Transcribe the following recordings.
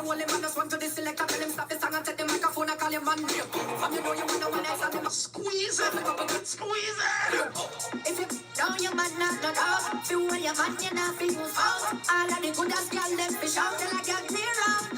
only man just want to this selector. Tell him stop the song and take the microphone and call your man name. From you know you wanna one next and them squeeze it, squeeze it. If you down your man not no dog, feel when your man you not feel use out. All of the good as girl them fish out till I get clear out.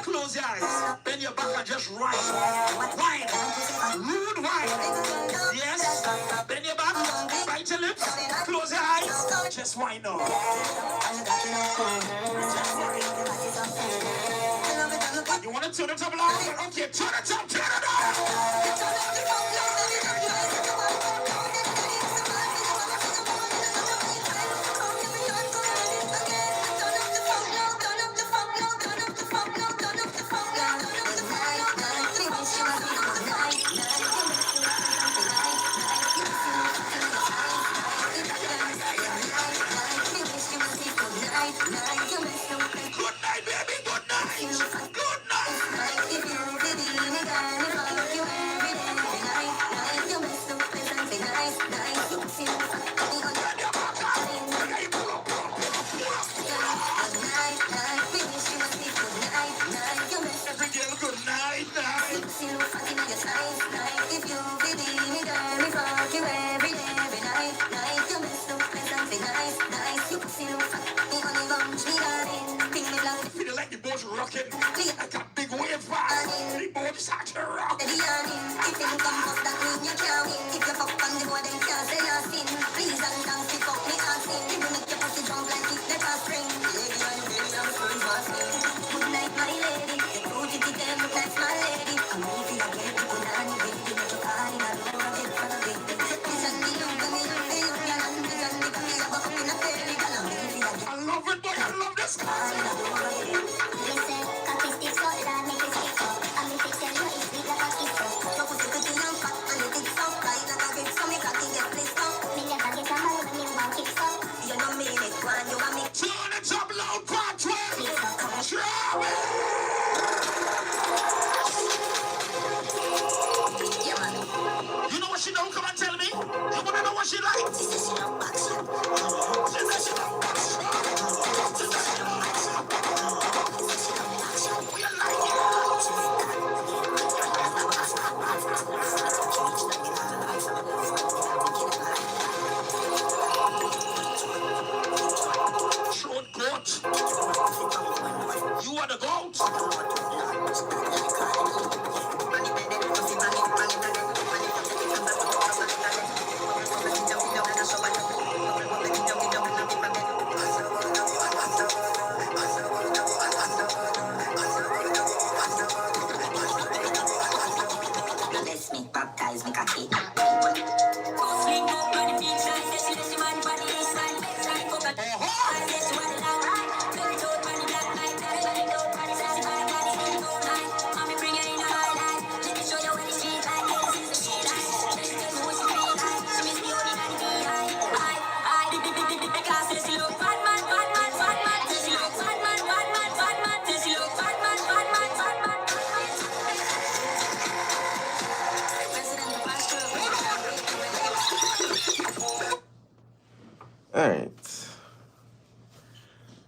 Close your eyes, bend your back and just whine. Rude whine. Yes, bend your back, bite your lips, close your eyes, just whine now. You want to turn it up loud? Okay, turn it up, turn it up. Rocking like a big wave back. The boat is out to rock. If you come up that mean you can't win. If you fuck on the board then can't say nothing. Please and thanks if fuck me asking. If you make your pussy jump like it let us spring. Lady and baby I'm so fasting. Good night my lady. The booty to them look like my lady. I'm moving again. Good night baby. Make your body not over again for the baby. Listen the young to me. The young and the young the cocky up up in a fairy. I love it boy. I love this guy. You know what she don't come and tell me? You wanna know what she like? She says she don't back shot. She says she don't back shot. She says she don't back shot.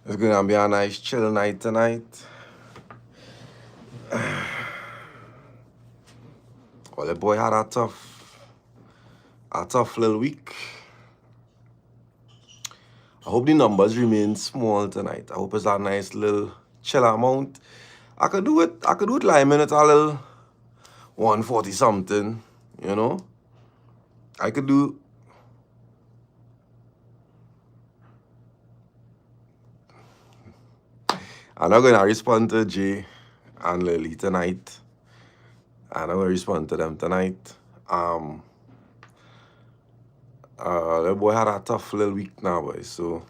It's gonna be a nice chill night tonight. Well, the boy had a tough little week. I hope the numbers remain small tonight. I hope it's a nice little chill amount. I could do it like minute a little 140 something, you know. I could do. I'm not gonna respond to Jay and Lily tonight. I'm not gonna respond to them tonight. The boy had a tough little week now, boy. So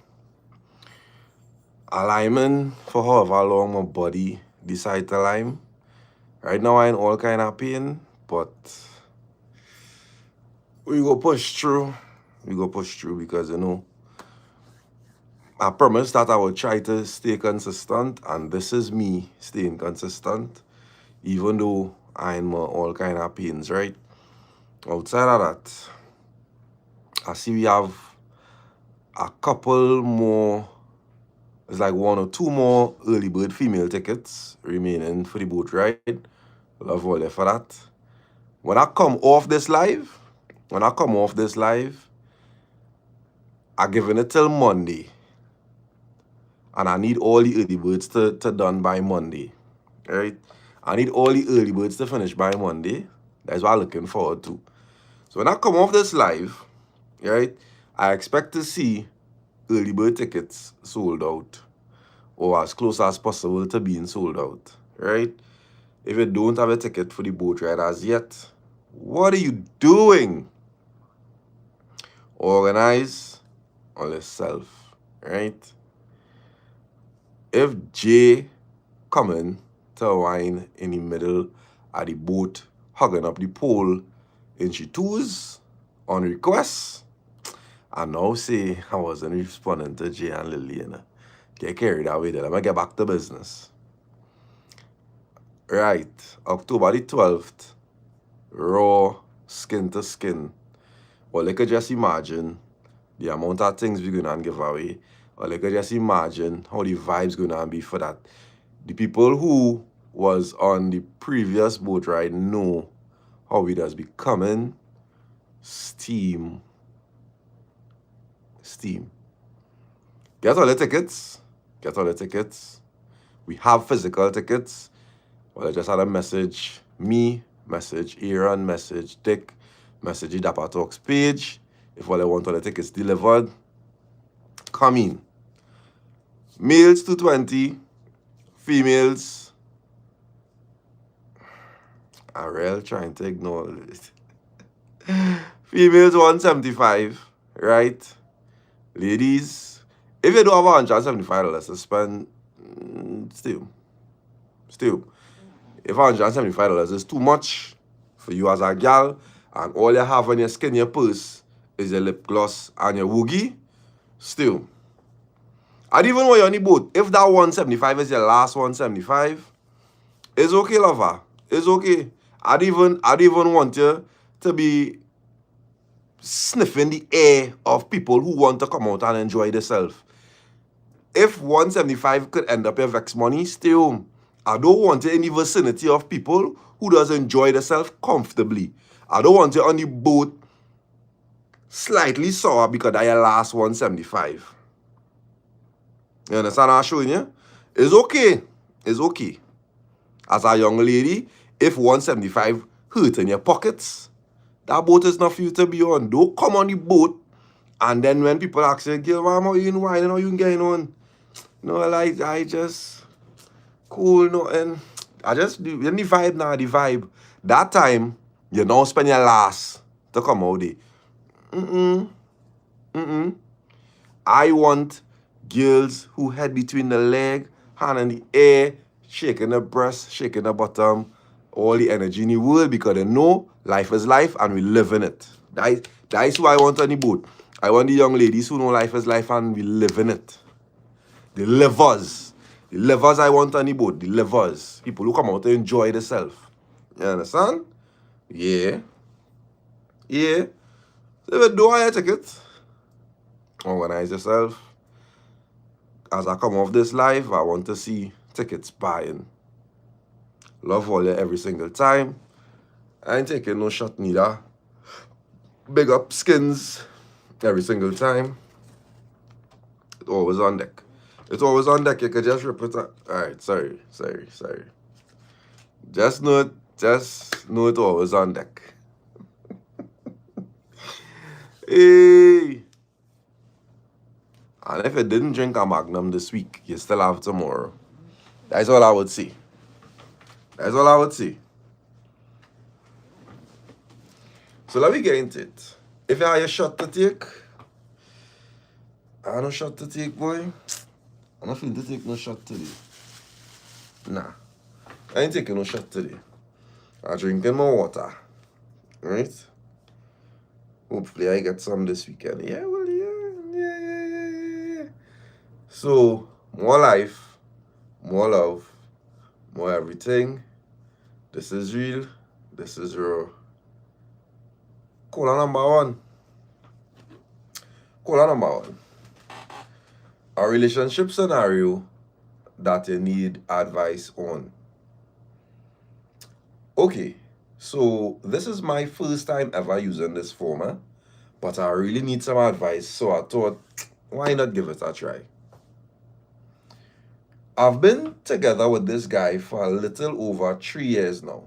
alignment for however long my body decide to align. Right now I'm in all kind of pain, but we go push through. We go push through because I promised that I would try to stay consistent, and this is me staying consistent, even though I'm all kind of pains, right? Outside of that, I see we have a couple more. It's like 1 or 2 more early bird female tickets remaining for the boat ride. Love all for that. When I come off this live, I'm giving it till Monday. And I need all the early birds to done by Monday. Right? I need all the early birds to finish by Monday. That's what I'm looking forward to. So when I come off this live, right, I expect to see early bird tickets sold out, or as close as possible to being sold out, right? If you don't have a ticket for the boat ride as yet, what are you doing? Organize on yourself, right? If Jay coming to wine in the middle of the boat, hugging up the pole in she twos on request, I now say I wasn't responding to Jay and Lily, Get carried away there. Let me get back to business. Right, October the 12th, raw, skin to skin. Well, you could just imagine the amount of things we're going to give away. Or you could just imagine how the vibe's going to be for that. The people who was on the previous boat ride know how it has becoming steam. Get all the tickets. We have physical tickets. Well, I just had a message me, message Aaron, message Dick, message the DAPPA Talks page. If all I want all the tickets delivered, come in. Males 220, females. I'm really trying to ignore it. Females 175, right? Ladies, if you don't have $175 to spend, still. If $175 is too much for you as a gal, and all you have on your skin, your purse, is your lip gloss and your woogie, still. And even when you're on the boat, if that 175 is your last 175, it's okay, lover. It's okay. I'd even want you to be sniffing the air of people who want to come out and enjoy themselves. If 175 could end up your vex money, still, I don't want you in the vicinity of people who does enjoy themselves comfortably. I don't want you on the boat slightly sour because that your last 175. You understand what I'm showing you? It's okay. As a young lady, if 175 hurt in your pockets, that boat is not for you to be on. Don't come on the boat, and then when people ask you, girl, why am I in wine? How you getting on? No, like, I just cool, no, and I just do the vibe now, the vibe. That time, you don't spend your last to come out there. I want girls who head between the leg, hand in the air, shaking the breast, shaking the bottom, all the energy in the world, because they know life is life and we live in it. That's who I want on the boat. I want the young ladies who know life is life and we live in it. The livers. The livers I want on the boat. The livers. People who come out to enjoy themselves. You understand? Yeah. So if you do your ticket, organize yourself. as I come off this live, I want to see tickets buying. Love all you every single time. I ain't taking no shot neither. Big up skins every single time. It's always on deck. It's always on deck. You could just rip it up. Alright, sorry. Just know it always on deck. Hey. And if you didn't drink a Magnum this week, you still have tomorrow. That's all I would say. So let me get into it. If you have a shot to take, I have no shot to take, boy. I don't feel to take no shot today. Nah. I ain't taking no shot today. I'm drinking more water. Right? Hopefully I get some this weekend. Yeah. So, more life, more love, more everything. This is real. This is raw. Caller number one. A relationship scenario that you need advice on. Okay, so this is my first time ever using this format, but I really need some advice, so I thought, why not give it a try? I've been together with this guy for a little over 3 years now.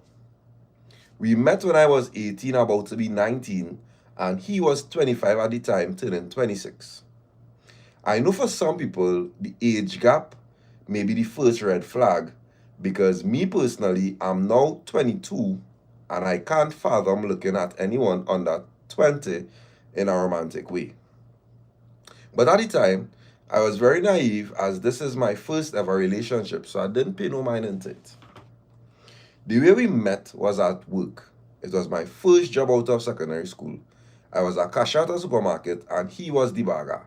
We met when I was 18, about to be 19, and he was 25 at the time, turning 26. I know for some people, the age gap may be the first red flag, because me personally, I'm now 22, and I can't fathom looking at anyone under 20 in a romantic way. But at the time, I was very naive, as this is my first ever relationship, so I didn't pay no mind into it. The way we met was at work. It was my first job out of secondary school. I was a cashier at a supermarket, and he was the bagger.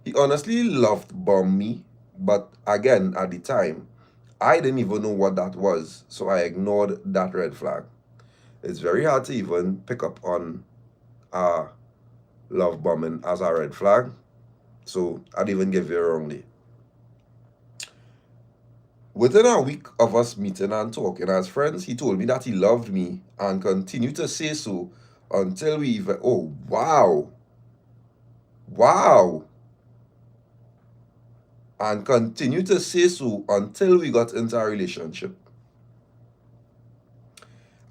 He honestly loved bomb me, but again, at the time, I didn't even know what that was, so I ignored that red flag. It's very hard to even pick up on love bombing as a red flag, so I'd even give you a wrong day. Within a week of us meeting and talking as friends, he told me that he loved me and continued to say so until we even... Oh, wow. And continued to say so until we got into a relationship.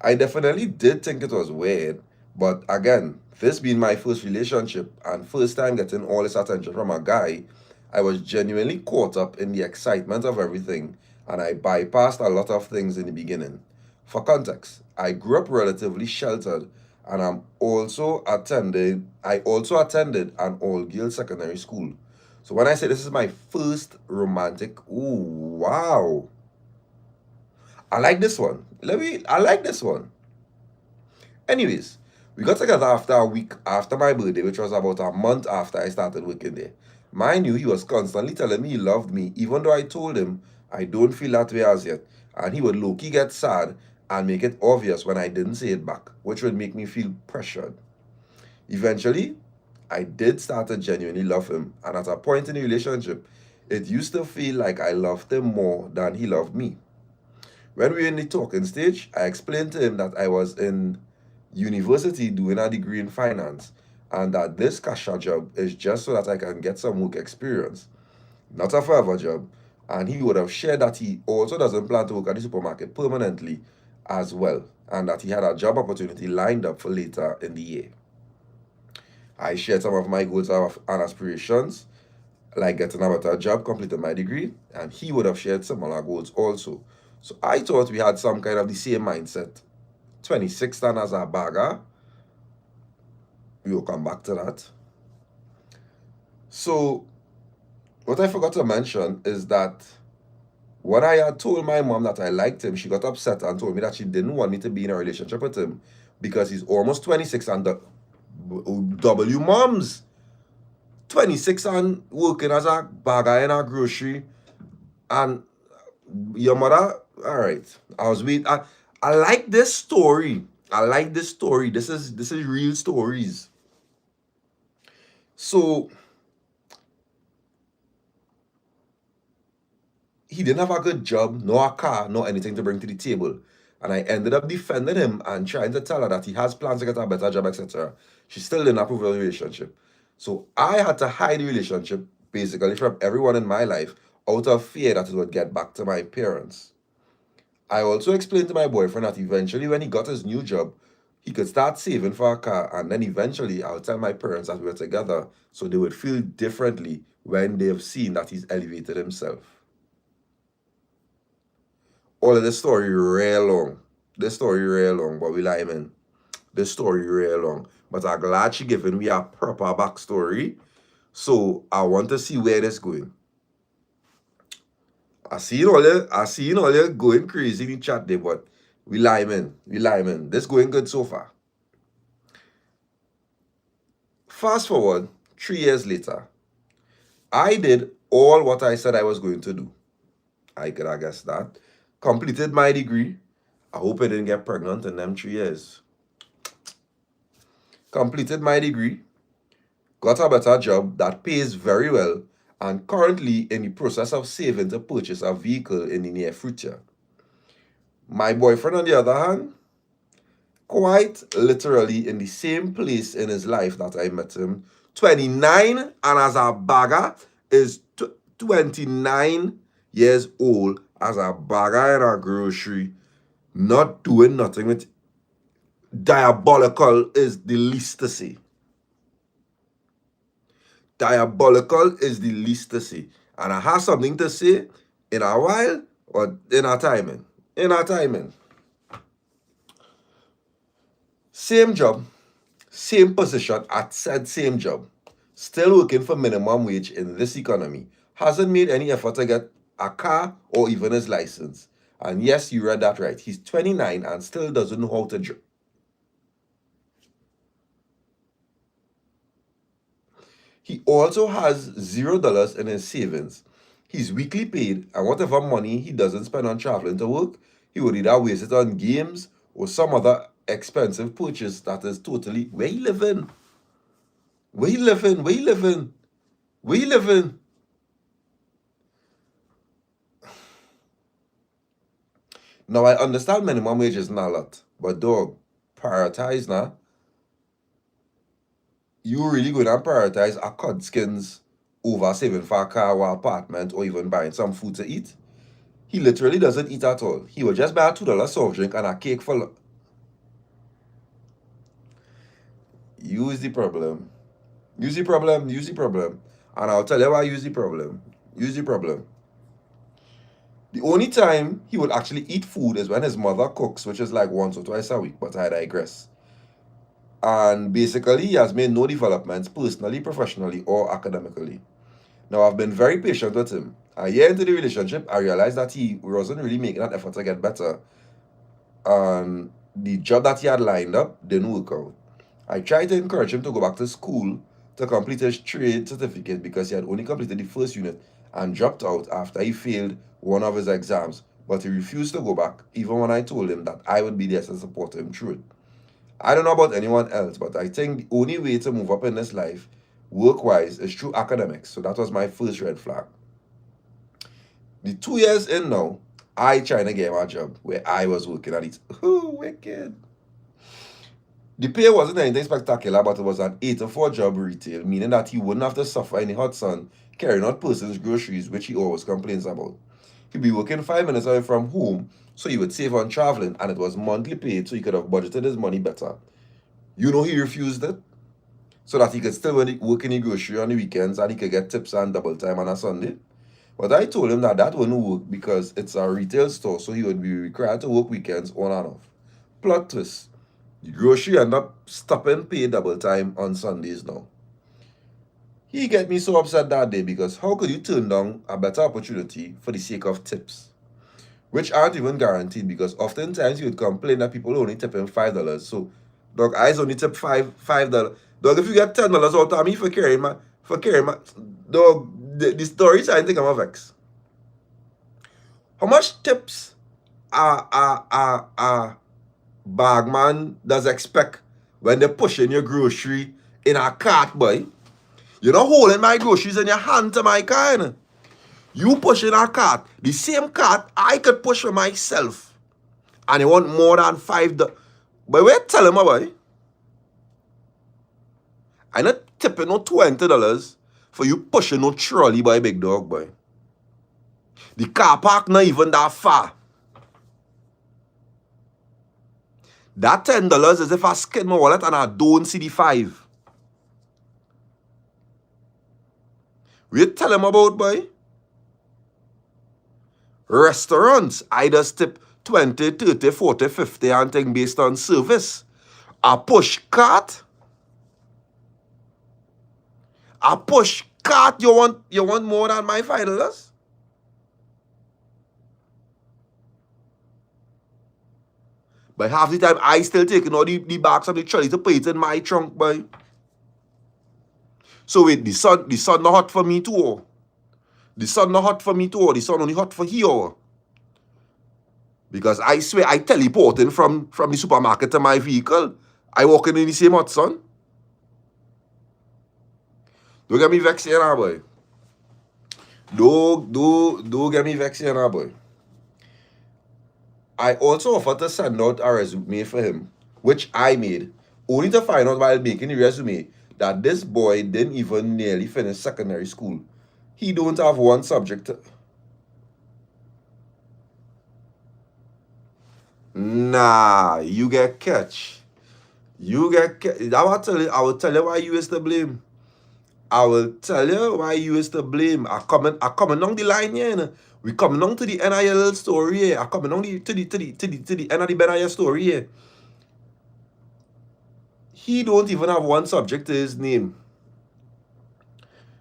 I definitely did think it was weird, but again, this being my first relationship and first time getting all this attention from a guy, I was genuinely caught up in the excitement of everything, and I bypassed a lot of things in the beginning. For context, I grew up relatively sheltered, and I also attended an all-girls secondary school. So when I say this is my first romantic, ooh, wow. I like this one. Anyways, we got together after a week after my birthday, which was about a month after I started working there. Mind you, he was constantly telling me he loved me, even though I told him I don't feel that way as yet. And he would low-key get sad and make it obvious when I didn't say it back, which would make me feel pressured. Eventually, I did start to genuinely love him, and at a point in the relationship, it used to feel like I loved him more than he loved me. When we were in the talking stage, I explained to him that I was in university doing a degree in finance, and that this cashier job is just so that I can get some work experience, not a forever job. And he would have shared that he also doesn't plan to work at the supermarket permanently as well, and that he had a job opportunity lined up for later in the year. I shared some of my goals and aspirations, like getting a better job, completing my degree, and he would have shared similar goals also. So I thought we had some kind of the same mindset. 26 and as a bagger. We will come back to that. So what I forgot to mention is that when I had told my mom that I liked him, she got upset and told me that she didn't want me to be in a relationship with him because he's almost 26 and W moms. 26 and working as a bagger in a grocery, and your mother, all right. I like this story. This is real stories. So he didn't have a good job, nor a car, nor anything to bring to the table. And I ended up defending him and trying to tell her that he has plans to get a better job, etc. She still didn't approve of the relationship. So I had to hide the relationship basically from everyone in my life out of fear that it would get back to my parents. I also explained to my boyfriend that eventually when he got his new job, he could start saving for a car, and then eventually I'll tell my parents that we were together so they would feel differently when they've seen that he's elevated himself. All of this story real long. This story real long, but we lie, man. This story real long. But I'm glad she giving me a proper backstory. So I want to see where this going. I see all you going crazy in the chat there, but we lie, man. We lie, man. This going good so far. Fast forward 3 years later. I did all what I said I was going to do. I could have guessed that. Completed my degree. I hope I didn't get pregnant in them 3 years. Completed my degree. Got a better job that pays very well, and currently in the process of saving to purchase a vehicle in the near future. My boyfriend, on the other hand, quite literally in the same place in his life that I met him, 29, and as a bagger is 29 years old as a bagger in a grocery, not doing nothing with diabolical is the least to say. Diabolical is the least to say. And I have something to say in a while or in our timing. In our timing. Same job, same position at said same job. Still working for minimum wage in this economy. Hasn't made any effort to get a car or even his license. And yes, you read that right. He's 29 and still doesn't know how to drive. He also has $0 in his savings. He's weekly paid, and whatever money he doesn't spend on traveling to work, he would either waste it on games or some other expensive purchase that is totally... Where he living? Where he living? Where he living? Where he living? Now, I understand minimum wage is not a lot, but dog, prioritize now. You really going to prioritize a cod skins over saving for a car or apartment or even buying some food to eat? He literally doesn't eat at all. He will just buy a $2 soft drink and a cake for... Use the problem. Use the problem. Use the problem. And I'll tell you why use the problem. Use the problem. The only time he would actually eat food is when his mother cooks, which is like once or twice a week, but I digress. And basically, he has made no developments personally, professionally, or academically. Now, I've been very patient with him. A year into the relationship, I realized that he wasn't really making an effort to get better. And the job that he had lined up didn't work out. I tried to encourage him to go back to school to complete his trade certificate because he had only completed the first unit and dropped out after he failed one of his exams. But he refused to go back, even when I told him that I would be there to support him through it. I don't know about anyone else, but I think the only way to move up in this life, work-wise, is through academics. So that was my first red flag. The 2 years in now, I trying to get him a job where I was working at it. Oh, wicked. The pay wasn't anything spectacular, but it was an 8 to 4 job retail, meaning that he wouldn't have to suffer any hot sun carrying out persons' groceries, which he always complains about. He'd be working 5 minutes away from home, so he would save on traveling, and it was monthly paid, so he could have budgeted his money better. You know he refused it, so that he could still work in the grocery on the weekends, and he could get tips and double time on a Sunday. But I told him that wouldn't work because it's a retail store, so he would be required to work weekends on and off. Plot twist. The grocery end up stopping pay double time on Sundays now. He get me so upset that day because how could you turn down a better opportunity for the sake of tips? Which aren't even guaranteed because oftentimes you would complain that people only tip him $5. So, dog, I only tip $5. Dog, if you get $10 out of me for carrying my dog, the story I think I'm a vex. How much tips a bagman does expect when they're pushing your grocery in a cart, boy? You're not holding my groceries in your hand to my car. You pushing a cart, the same cart I could push for myself, and you want more than $5. But wait, tell him, boy, I not tipping no $20 for you pushing no trolley, boy, big dog, boy. The car park not even that far. That $10 is if I skin my wallet and I don't see the 5. We tell him about, boy. Restaurants, I just tip 20, 30, 40, 50 and thing based on service. A push cart. A push cart, you want more than my $5? But half the time, I still taking all the bags of the trolley to put it in my trunk, boy. So wait, the sun not hot for me too, or? The sun not hot for me too, or the sun only hot for here? Because I swear, I teleporting from the supermarket to my vehicle. I walking in the same hot sun. Don't get me vexed here now, boy. Don't get me vexed here now, boy. I also offered to send out a resume for him, which I made, only to find out while making the resume that this boy didn't even nearly finish secondary school. He don't have one subject. Nah, you get catch. You get catch. I will tell you why you is to blame. I will tell you why you is to blame. I coming down the line here. You know. We coming down to the NIL story here. I coming down to the end of the NIL story here. He don't even have one subject to his name.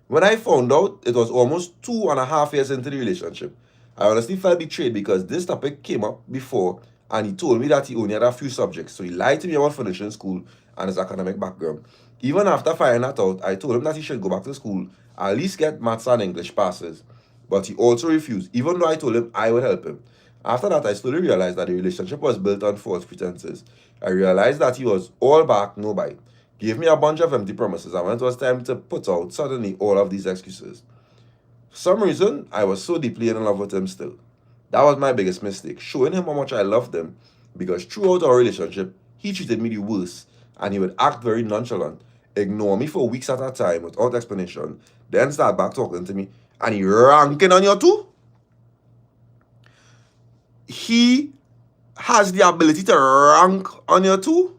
When I found out, it was almost 2.5 years into the relationship. I honestly felt betrayed because this topic came up before and he told me that he only had a few subjects. So he lied to me about finishing school and his academic background. Even after finding that out, I told him that he should go back to school, at least get maths and English passes. But he also refused, even though I told him I would help him. After that, I slowly realized that the relationship was built on false pretenses. I realized that he was all back, no bite. Gave me a bunch of empty promises, and when it was time to put out, suddenly all of these excuses. For some reason, I was so deeply in love with him still. That was my biggest mistake, showing him how much I loved him, because throughout our relationship, he treated me the worst, and he would act very nonchalant, ignore me for weeks at a time without explanation, then start back talking to me, and he ranking on you too. He has the ability to rank on you too.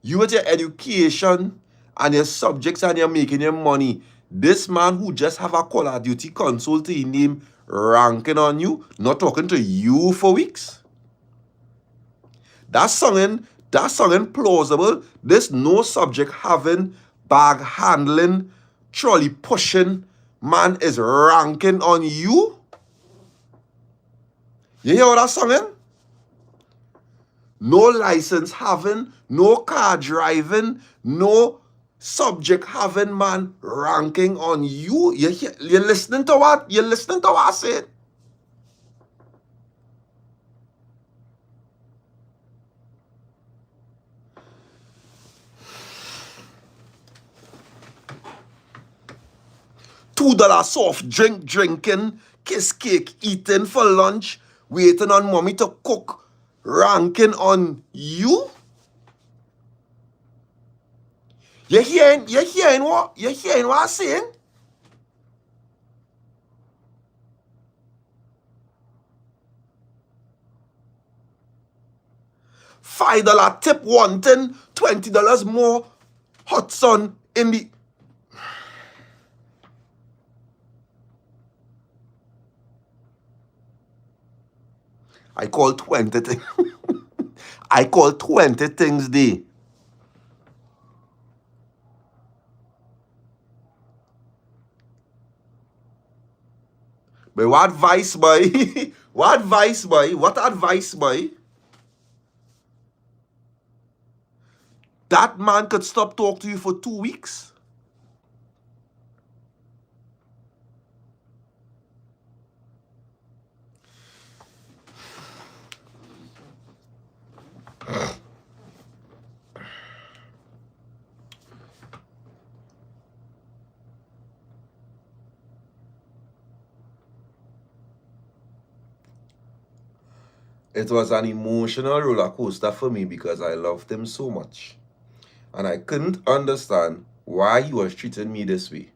You with your education and your subjects and you're making your money. This man who just have a Call of Duty console to his name ranking on you, not talking to you for weeks. That's something plausible. This no subject having, bag handling, trolley pushing man is ranking on you. You hear what that's something? No license having, no car driving, no subject having man ranking on you. You're listening to what? You're listening to what I said? $2 soft drink drinking, kiss cake eating for lunch, waiting on mommy to cook, ranking on you? You hearing what I'm saying? $5 tip wanting, $20 more hot sun in the... I call 20 things. I call 20 things day. But what advice, boy? What advice, boy? What advice, boy? That man could stop talking to you for 2 weeks. It was an emotional roller coaster for me because I loved him so much. And I couldn't understand why he was treating me this way.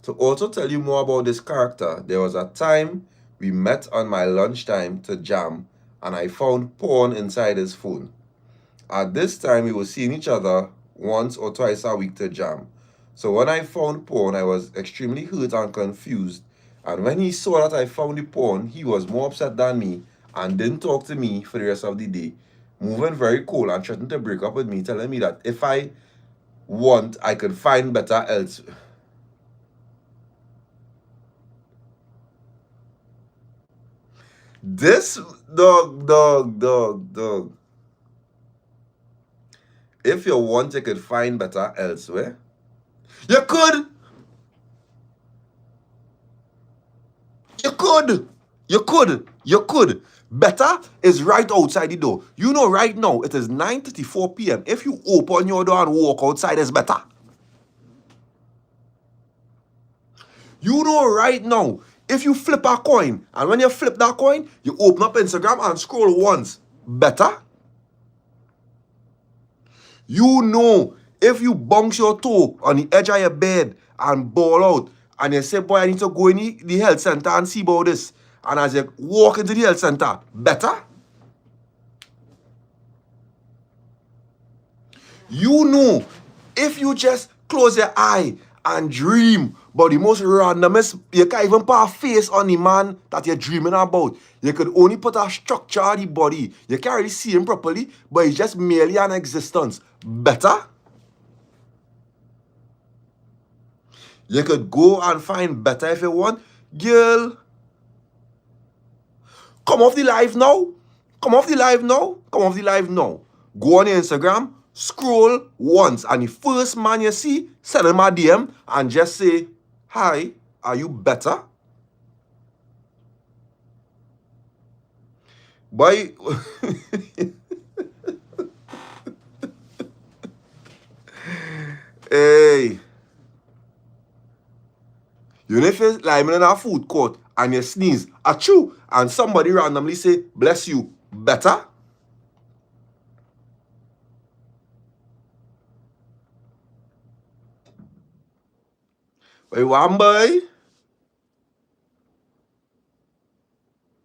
To also tell you more about this character, there was a time we met on my lunchtime to jam, and I found porn inside his phone. At this time, we were seeing each other once or twice a week to jam. So when I found porn, I was extremely hurt and confused. And when he saw that I found the porn, he was more upset than me and didn't talk to me for the rest of the day, moving very cold and threatening to break up with me, telling me that if I want, I could find better elsewhere. This dog. If you want, you could find better elsewhere. You could. You could. You could. You could. Better is right outside the door. You know right now it is 9:34 p.m. If you open your door and walk outside, it's better. You know right now, if you flip a coin, and when you flip that coin, you open up Instagram and scroll once. Better. You know, if you bounce your toe on the edge of your bed and ball out, and you say, boy, I need to go in the health center and see about this. And as you walk into the health center, better. You know, if you just close your eye and dream about the most randomest, you can't even put a face on the man that you're dreaming about. You could only put a structure on the body. You can't really see him properly, but he's just merely an existence. Better. You could go and find better if you want. Girl, come off the live now. Come off the live now. Come off the live now. Go on your Instagram, scroll once, and the first man you see, send him a DM and just say, hi, are you better? Boy, hey. You know if you're lying in a food court and you sneeze, achoo, and somebody randomly say, bless you, better? But one boy,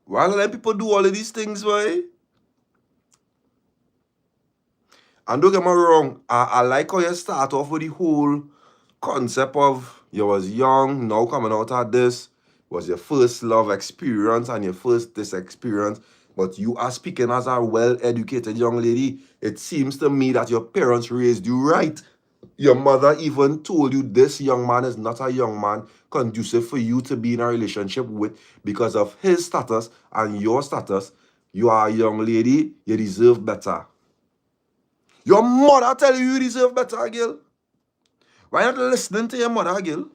why let people do all of these things, boy? And don't get me wrong, I like how you start off with the whole concept of you was young, now coming out of this was your first love experience and your first this experience. But you are speaking as a well-educated young lady. It seems to me that your parents raised you right. Your mother even told you this young man is not a young man conducive for you to be in a relationship with because of his status and your status. You are a young lady, you deserve better. Your mother tell you deserve better, girl. Why not listening to your mother, girl?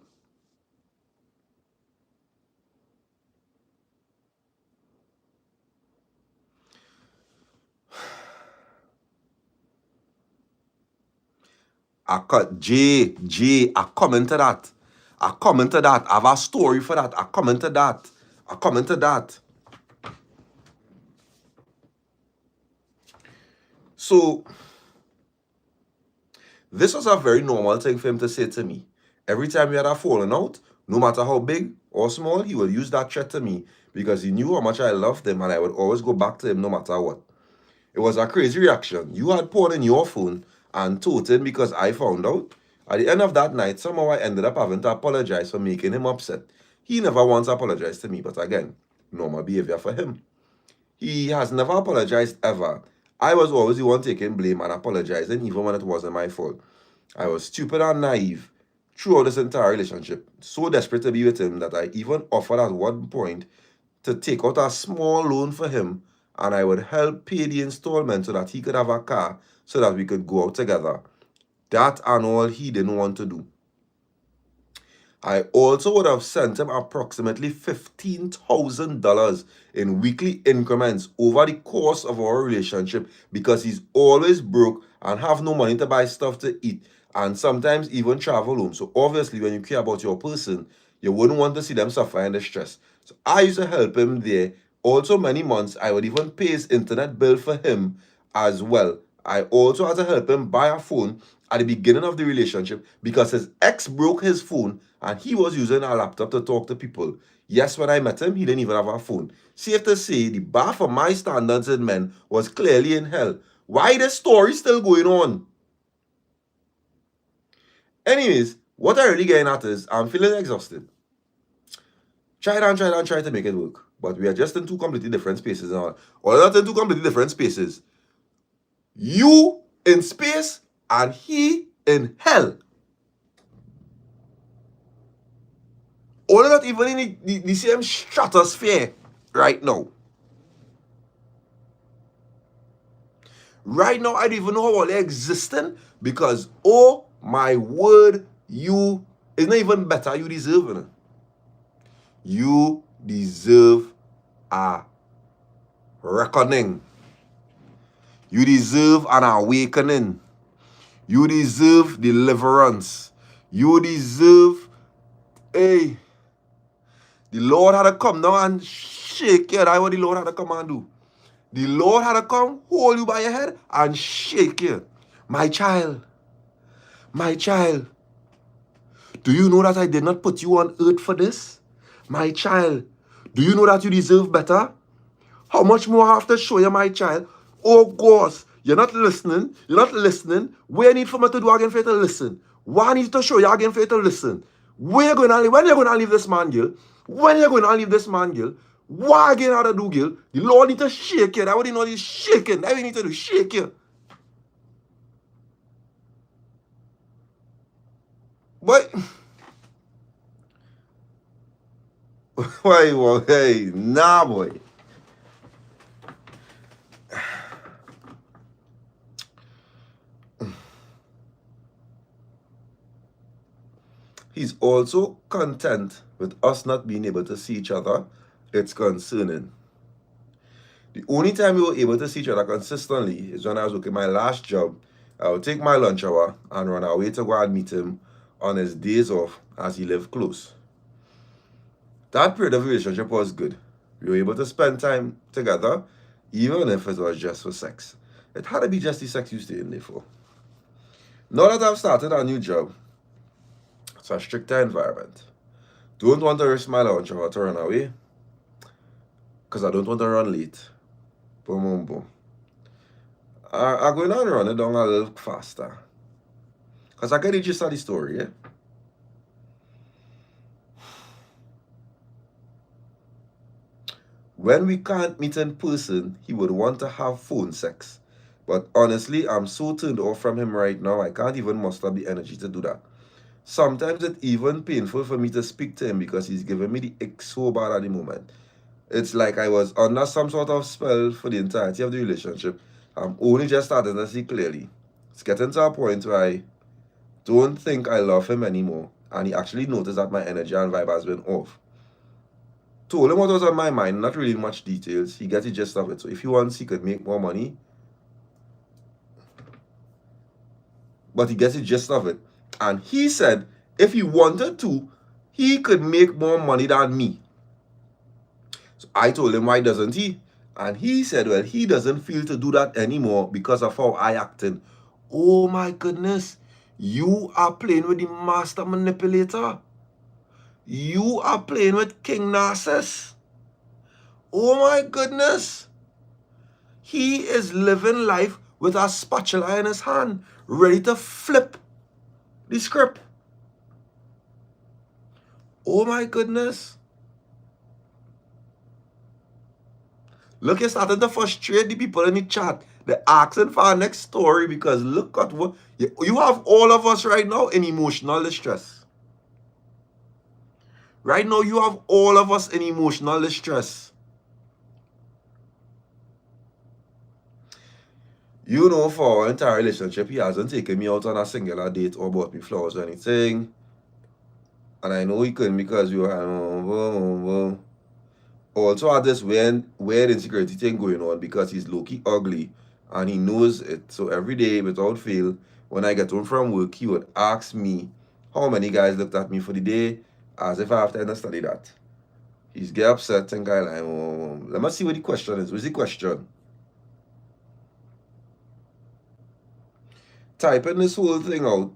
I cut J, I comment to that. I comment to that. I have a story for that. I comment to that. I comment to that. So, this was a very normal thing for him to say to me. Every time we had a falling out, no matter how big or small, he would use that threat to me because he knew how much I loved him and I would always go back to him no matter what. It was a crazy reaction. You had porn in your phone and told him because I found out. At the end of that night, somehow I ended up having to apologize for making him upset. He never once apologized to me, but again, normal behavior for him. He has never apologized ever. I was always the one taking blame and apologizing even when it wasn't my fault. I was stupid and naive throughout this entire relationship, so desperate to be with him that I even offered at one point to take out a small loan for him and I would help pay the installment so that he could have a car so that we could go out together. That and all he didn't want to do. I also would have sent him approximately $15,000 in weekly increments over the course of our relationship because he's always broke and have no money to buy stuff to eat and sometimes even travel home. So obviously when you care about your person, you wouldn't want to see them suffer and distress. So I used to help him there Also, many months, I would even pay his internet bill for him as well. I also had to help him buy a phone at the beginning of the relationship because his ex broke his phone and he was using a laptop to talk to people. Yes, when I met him, he didn't even have a phone. Safe to say, the bar for my standards in men was clearly in hell. Why this story still going on? Anyways, what I really getting at is I'm feeling exhausted. Try to make it work. But we are just in two completely different spaces now. Or not in two completely different spaces. You in space and he in hell. Or not even in the same stratosphere right now. Right now, I don't even know how they're existing because, oh my word, you is not even better. You deserve it. You deserve a reckoning. You deserve an awakening. You deserve deliverance. You deserve, hey, the Lord had to come down and shake you. That's what the Lord had to come and do. The Lord had to come, hold you by your head and shake you. My child, do you know that I did not put you on earth for this? My child, do you know that you deserve better? How much more I have to show you, my child? Oh, gosh, you're not listening. You're not listening. What you need for me to do again for you to listen? What I need to show you again for you to listen? When you're going to leave this man, girl? When you're going to leave this man, girl? What again how to do, girl? The Lord need to shake you. That's what he know he's shaking. That's what he need to do, shake you. But why, well, hey, nah, boy. He's also content with us not being able to see each other. It's concerning. The only time we were able to see each other consistently is when I was working my last job. I would take my lunch hour and run away to go and meet him on his days off as he lived close. That period of relationship was good. We were able to spend time together, even if it was just for sex. It had to be just the sex you stayed in there for. Now that I've started a new job, it's a stricter environment. Don't want to risk my lunch hour to run away, because I don't want to run late. Boom, boom, boom. I'm going to run it down a little faster. Because I get the gist of the story, yeah? When we can't meet in person, he would want to have phone sex. But honestly, I'm so turned off from him right now, I can't even muster the energy to do that. Sometimes it's even painful for me to speak to him because he's giving me the ick so bad at the moment. It's like I was under some sort of spell for the entirety of the relationship. I'm only just starting to see clearly. It's getting to a point where I don't think I love him anymore. And he actually noticed that my energy and vibe has been off. Told him what was on my mind, not really much details. He gets the gist of it. So if he wants, he could make more money. But he gets the gist of it. And he said if he wanted to, he could make more money than me. So I told him, why doesn't he? And he said, well, he doesn't feel to do that anymore because of how I acted. Oh my goodness. You are playing with the master manipulator. You are playing with King Narcissus. Oh my goodness. He is living life with a spatula in his hand, ready to flip the script. Oh my goodness. Look, you're starting to frustrate the people in the chat. They're asking for our next story because look at what you have all of us right now in emotional distress. Right now, you have all of us in emotional distress. You know, for our entire relationship, he hasn't taken me out on a singular date or bought me flowers or anything. And I know he couldn't because we were also had this weird insecurity thing going on because he's low-key ugly and he knows it. So every day, without fail, when I get home from work, he would ask me how many guys looked at me for the day, as if I have to study that. He's get upset, think I like, let me see what the question is. What's the question? Typing this whole thing out,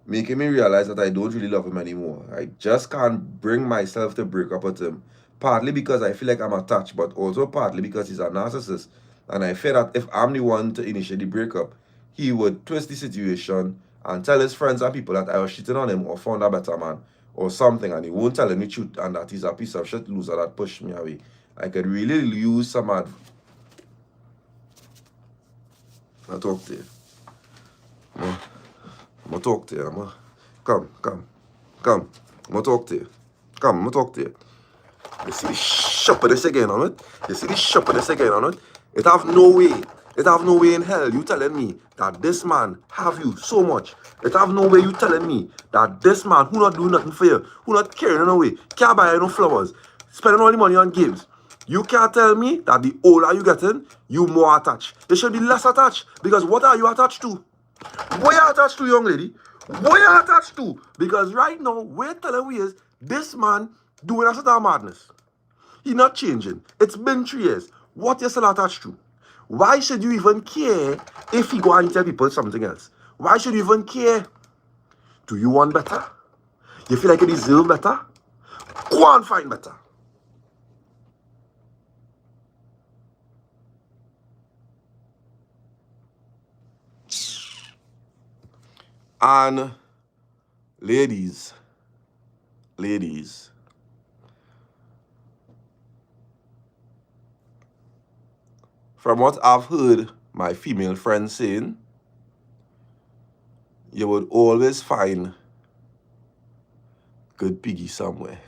making me realize that I don't really love him anymore. I just can't bring myself to break up with him. Partly because I feel like I'm attached, but also partly because he's a narcissist. And I fear that if I'm the one to initiate the breakup, he would twist the situation and tell his friends and people that I was cheating on him or found a better man or something, and he won't tell any truth, and that he's a piece of shit loser that pushed me away. I could really use some advice. I'll talk to you. I'm gonna talk to you. Come. I'm gonna talk to you. I'm gonna talk to you. You see the sharpness again on it? It have no way in hell you telling me that this man have you so much. It have no way you telling me that this man who not do nothing for you, who not carrying away, can't buy you no flowers, spending all the money on games. You can't tell me that the older you getting, you more attached. You should be less attached, because what are you attached to? What you attached to, young lady? What you attached to? Because right now, we're telling we is this man doing a sort of madness. He not changing. It's been 3 years. What you still attached to? Why should you even care if he go and tell people something else? Why should you even care? Do you want better? You feel like you deserve better? Go and find better. And ladies, from what I've heard my female friends saying, you would always find good piggy somewhere.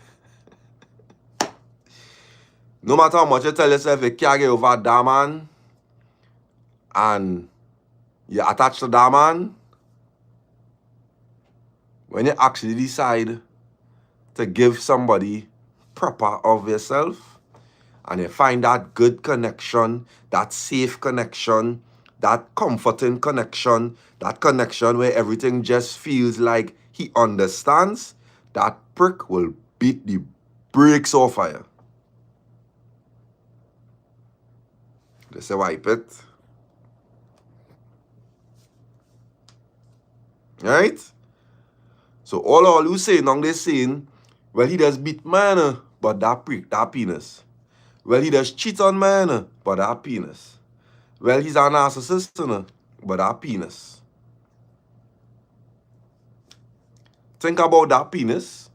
No matter how much you tell yourself you can't get over that man, and you're attached to that man, when you actually decide to give somebody proper of yourself, and you find that good connection, that safe connection, that comforting connection, that connection where everything just feels like he understands, that prick will beat the brakes off of you. Just say wipe it. Right? So all you saying on this saying, well, he does beat man, but that prick, that penis. Well, he does cheat on man, but that penis. Well, he's a narcissist, but that penis. Think about that penis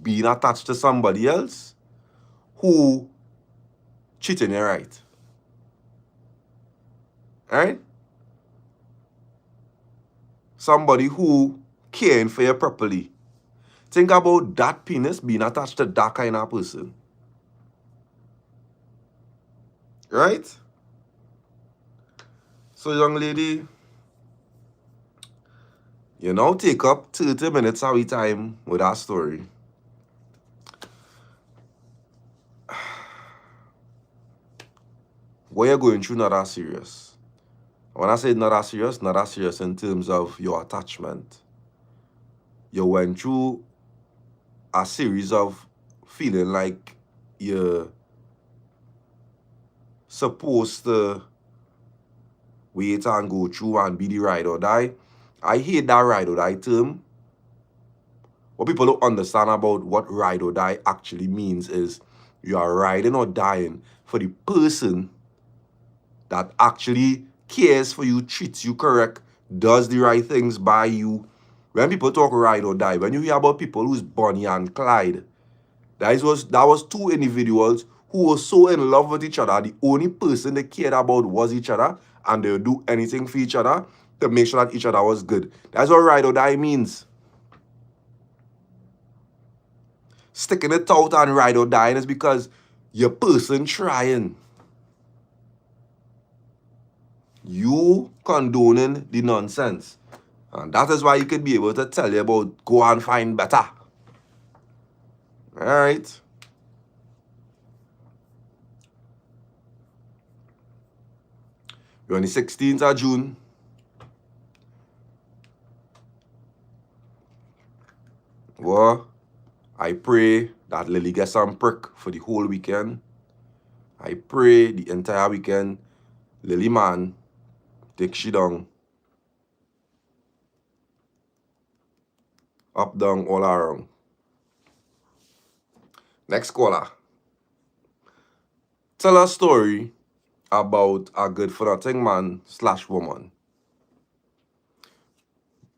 being attached to somebody else who cheating you, right? Right? Somebody who caring for you properly. Think about that penis being attached to that kind of person. Right? So, young lady, you now take up 30 minutes of your time with that story. What you're going through not that serious. When I say not that serious in terms of your attachment. You went through a series of feeling like you're supposed to wait and go through and be the ride or die. I hate that ride or die term. What people don't understand about what ride or die actually means is you are riding or dying for the person that actually cares for you, treats you correct, does the right things by you. When people talk ride or die, when you hear about people who's Bonnie and Clyde, that was two individuals who were so in love with each other, the only person they cared about was each other, and they would do anything for each other to make sure that each other was good. That's what ride or die means. Sticking it out and ride or dying is because your person trying. You condoning the nonsense. And that is why you could be able to tell you about go and find better. Alright. We're on the 16th of June. Well, I pray that Lily gets some prick for the whole weekend. I pray the entire weekend, Lily man, take she down. Up, down, all around. Next caller. Tell a story about a good for nothing man / woman.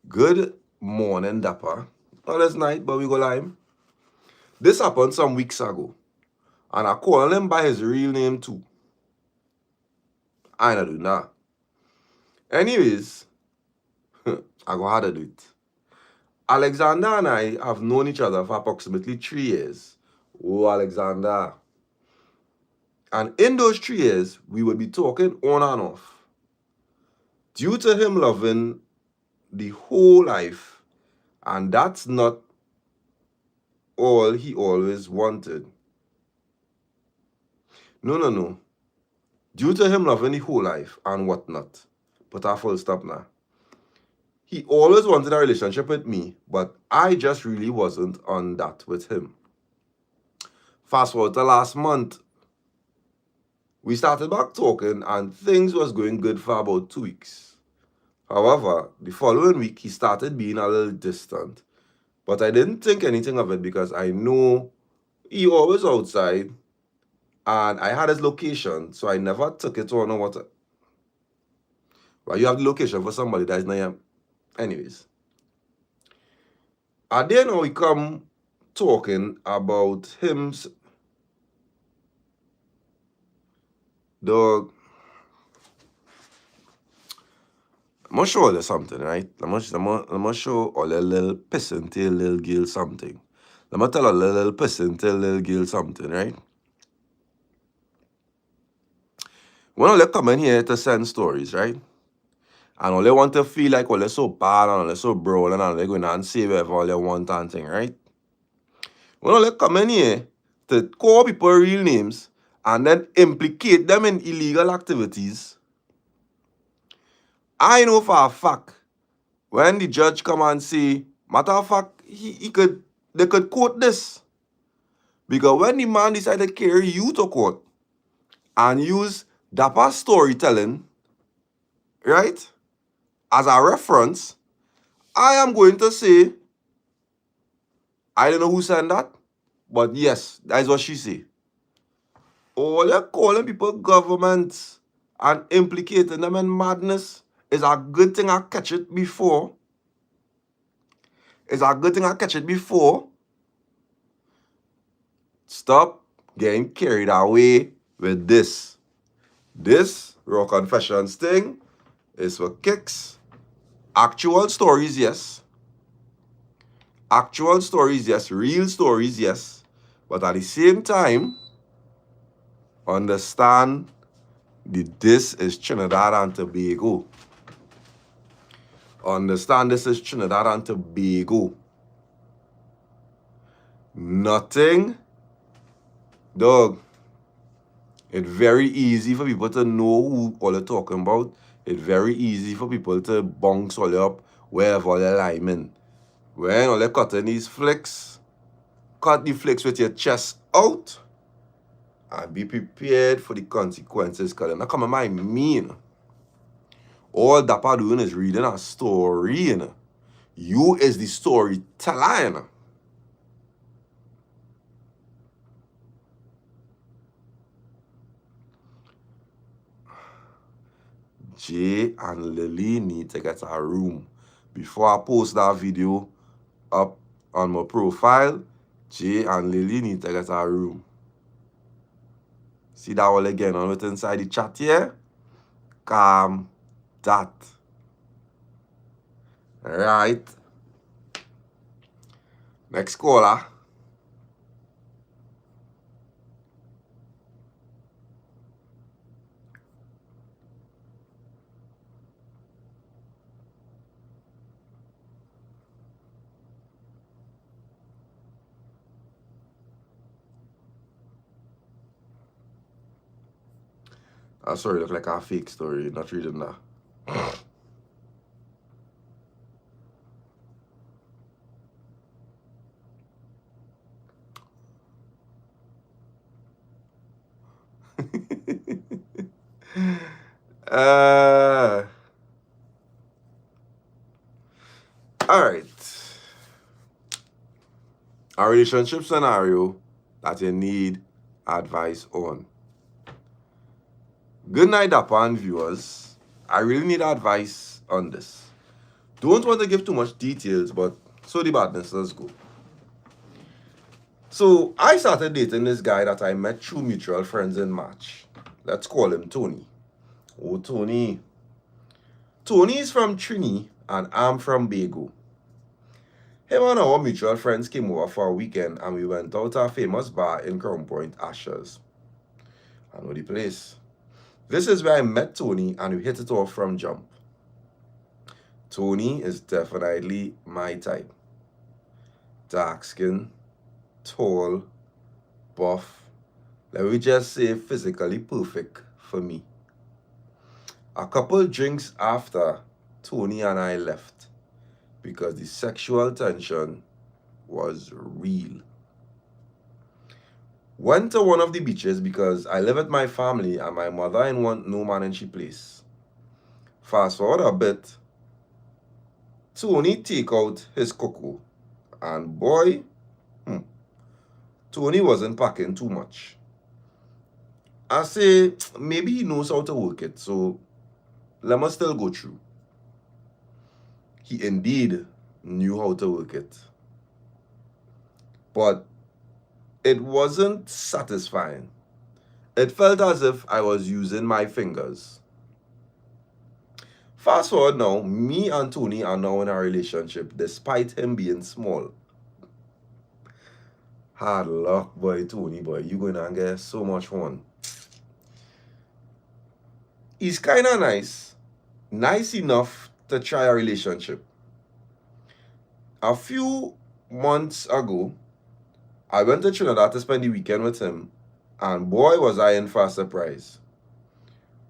Good morning, Dappa. Not this night, but we go live. This happened some weeks ago. And I call him by his real name too. I ain't do that. Anyways, I go how to do it. Alexander and I have known each other for approximately 3 years. Oh, Alexander. And in those 3 years, we would be talking on and off. Due to him loving the whole life, and that's not all he always wanted. No. Due to him loving the whole life and whatnot. Put a full stop now. He always wanted a relationship with me, but I just really wasn't on that with him. Fast forward to last month, we started back talking and things was going good for about 2 weeks. However, the following week, he started being a little distant. But I didn't think anything of it because I know he always outside and I had his location, so I never took it on or what. Well, you have the location for somebody that is not here. Anyways. And then we come talking about him. Dog. I'm gonna show you something, right? I'm gonna show all a little pissing tail little girl something. I'm gonna tell a little pissing tail little girl something, right? When all they come in here to send stories, right? And all they want to feel like all they so bad and all they so brown and all they going and say whatever all they want and thing, right? When all they come in here to call people real names and then implicate them in illegal activities, I know for a fact when the judge come and say, matter of fact, they could quote this. Because when the man decided to carry you to court and use DAPPA storytelling, right, as a reference, I am going to say, I don't know who said that, but yes, that is what she say. All you're calling people governments and implicating them in madness is a good thing I catch it before. Stop getting carried away with this. This Raw Confessions thing is for kicks. Actual stories, yes. Real stories, yes. But at the same time, understand this is Trinidad and Tobago. Nothing, dog. It's very easy for people to know who all they're talking about. It's very easy for people to bounce all up wherever all they're liming. When all they're cutting these flicks, cut the flicks with your chest out and be prepared for the consequences. Because they're not coming by mean. All Dappa doing is reading a story. You is the storyteller. Jay and Lily need to get a room. Before I post that video up on my profile, Jay and Lily need to get a room. See that all again on it inside the chat here? Calm that. Right. Next caller. That story look like a fake story, not reading that. Uh, all right. A relationship scenario that you need advice on. Good night, DAPPA and viewers. I really need advice on this. Don't want to give too much details, but so the badness, let's go. So I started dating this guy that I met through mutual friends in March. Let's call him Tony. Oh, Tony. Tony is from Trini and I'm from Bago. Him and our mutual friends came over for a weekend and we went out to a famous bar in Crown Point, Ashes. I know the place. This is where I met Tony and we hit it off from jump. Tony is definitely my type. Dark skin, tall, buff, let me just say physically perfect for me. A couple drinks after, Tony and I left because the sexual tension was real. Went to one of the beaches because I live with my family and my mother ain't want no man in she place. Fast forward a bit, Tony take out his cocoa and boy, Tony wasn't packing too much. I say, maybe he knows how to work it, so let me still go through. He indeed knew how to work it. But it wasn't satisfying. It felt as if I was using my fingers. Fast forward now, me and Tony are now in a relationship despite him being small. Hard luck, boy, Tony, boy. You gonna get so much fun. He's kinda nice. Nice enough to try a relationship. A few months ago, I went to Trinidad to spend the weekend with him, and boy was I in for a surprise.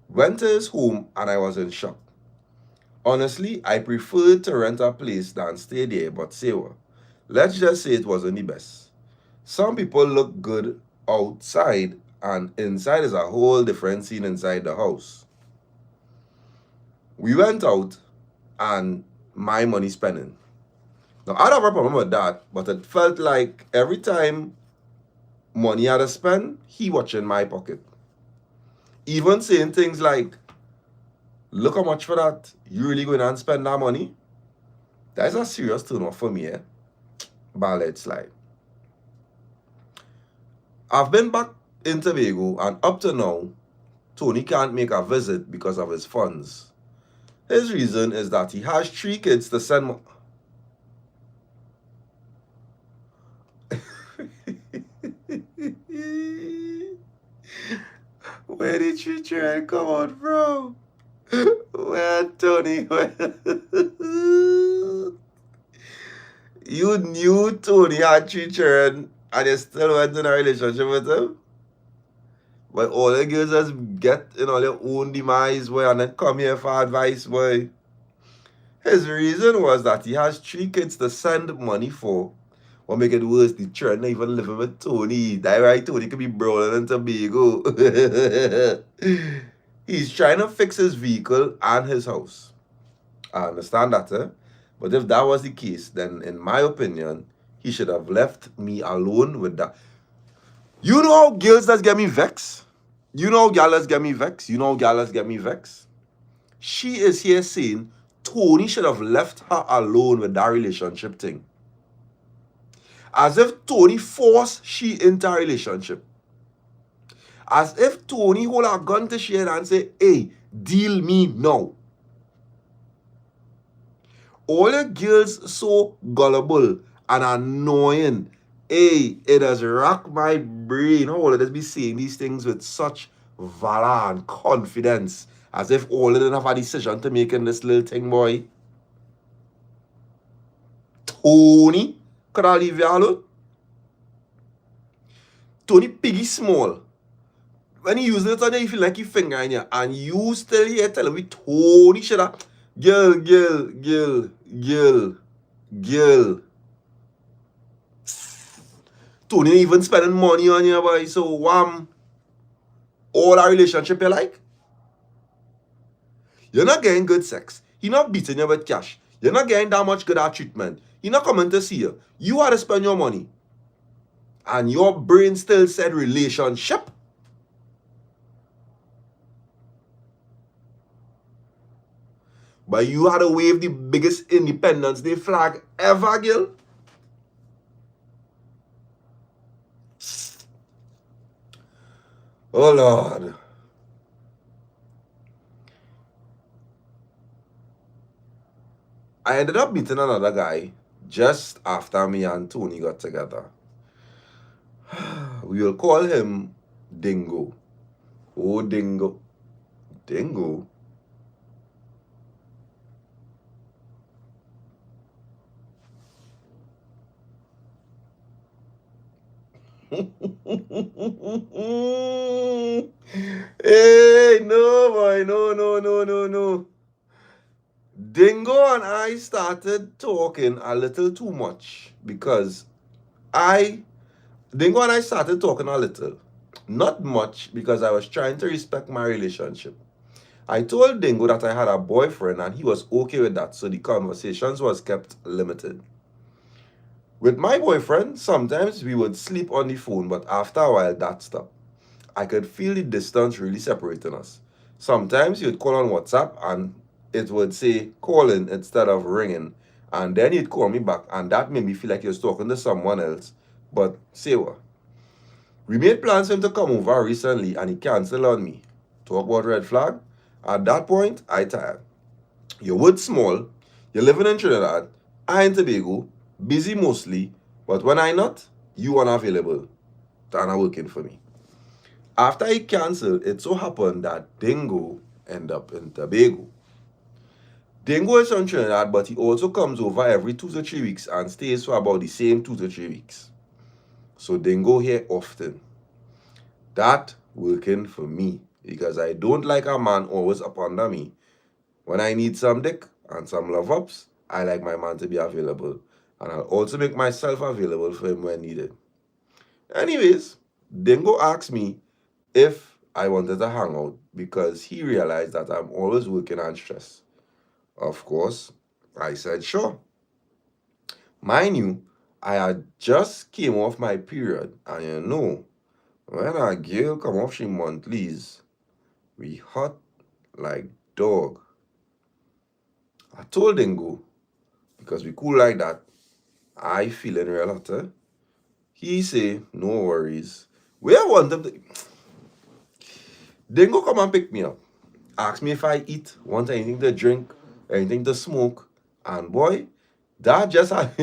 Went to his home and I was in shock. Honestly, I preferred to rent a place than stay there, but say what? Let's just say it wasn't the best. Some people look good outside and inside is a whole different scene inside the house. We went out and my money spending. Now, I don't have a problem with that, but it felt like every time money had to spend, he watching my pocket. Even saying things like, look how much for that, you really going to spend that money? That's a serious turn off for me, eh? But let's slide. I've been back in Tobago and up to now, Tony can't make a visit because of his funds. His reason is that he has 3 kids to send. Where did 3 children come out from? Where, Tony? You knew Tony had 3 children and you still went in a relationship with him? But all the girls just get in all your own demise, boy, and then come here for advice, boy. His reason was that he has 3 kids to send money for. What make it worse, the children not even living with Tony. That right, Tony could be brawling in Tobago. He's trying to fix his vehicle and his house. I understand that, eh? But if that was the case, then in my opinion, he should have left me alone with that. You know how girls that get me vexed? You know how gals get me vexed? You know how gals get me vexed? She is here saying Tony should have left her alone with that relationship thing. As if Tony forced she into a relationship. As if Tony hold a gun to she head and say, hey, deal me now. All the girls so gullible and annoying. Hey, it has rocked my brain. How will it be saying these things with such valor and confidence? As if all of them have a decision to make in this little thing, boy. Tony, could I leave you alone? Tony piggy small. When he uses it on you, you feel like you finger in you. And you still here telling me Tony should have. Girl. Tony ain't even spending money on you, boy. So, all our relationship you like? You're not getting good sex. He not beating you with cash. You're not getting that much good at treatment. He not coming to see you. You had to spend your money. And your brain still said relationship. But you had to wave the biggest Independence Day flag ever, girl. Oh, Lord. I ended up meeting another guy just after me and Tony got together. We will call him Dingo. Oh, Dingo. Dingo? Hey, no, boy. No. Dingo and I started talking a little too much because Dingo and I started talking a little. Not much because I was trying to respect my relationship. I told Dingo that I had a boyfriend and he was okay with that, so the conversations was kept limited. With my boyfriend, sometimes we would sleep on the phone, but after a while that stopped. I could feel the distance really separating us. Sometimes he would call on WhatsApp and it would say calling instead of ringing. And then he'd call me back and that made me feel like he was talking to someone else. But say what? We made plans for him to come over recently and he canceled on me. Talk about red flag? At that point, I tired. Your wood small, you're living in Trinidad, I in Tobago, busy mostly, but when I not, you unavailable. That not working for me. After he cancelled, it so happened that Dingo ended up in Tobago. Dingo is from Trinidad, but he also comes over every 2 to 3 weeks and stays for about the same 2 to 3 weeks. So Dingo here often. That working for me because I don't like a man always up under me. When I need some dick and some love ups, I like my man to be available. And I'll also make myself available for him when needed. Anyways, Dingo asked me if I wanted to hang out because he realized that I'm always working and stressed. Of course, I said sure. Mind you, I had just came off my period and you know, when a girl come off she monthlies, we hot like dog. I told Dingo, because we cool like that, I feeling real hot. He say, no worries. Where I want them to... Dingo come and pick me up. Ask me if I eat, want anything to drink, anything to smoke. And boy, that just had...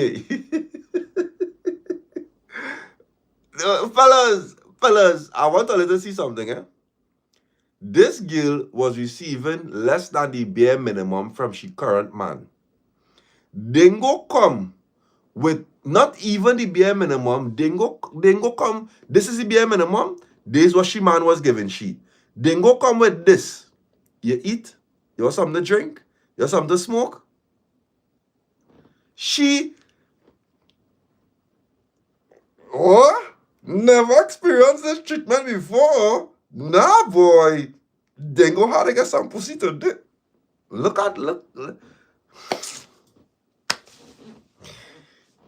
fellas, I want to let you see something, eh? This girl was receiving less than the bare minimum from she current man. Dingo come with not even the bare minimum. Dingo come, this is the bare minimum. This is what she man was giving she. Dingo come with this. You eat, you want something to drink, you want something to smoke. She never experienced this treatment before. Nah, boy. Dingo had to get some pussy today. Look.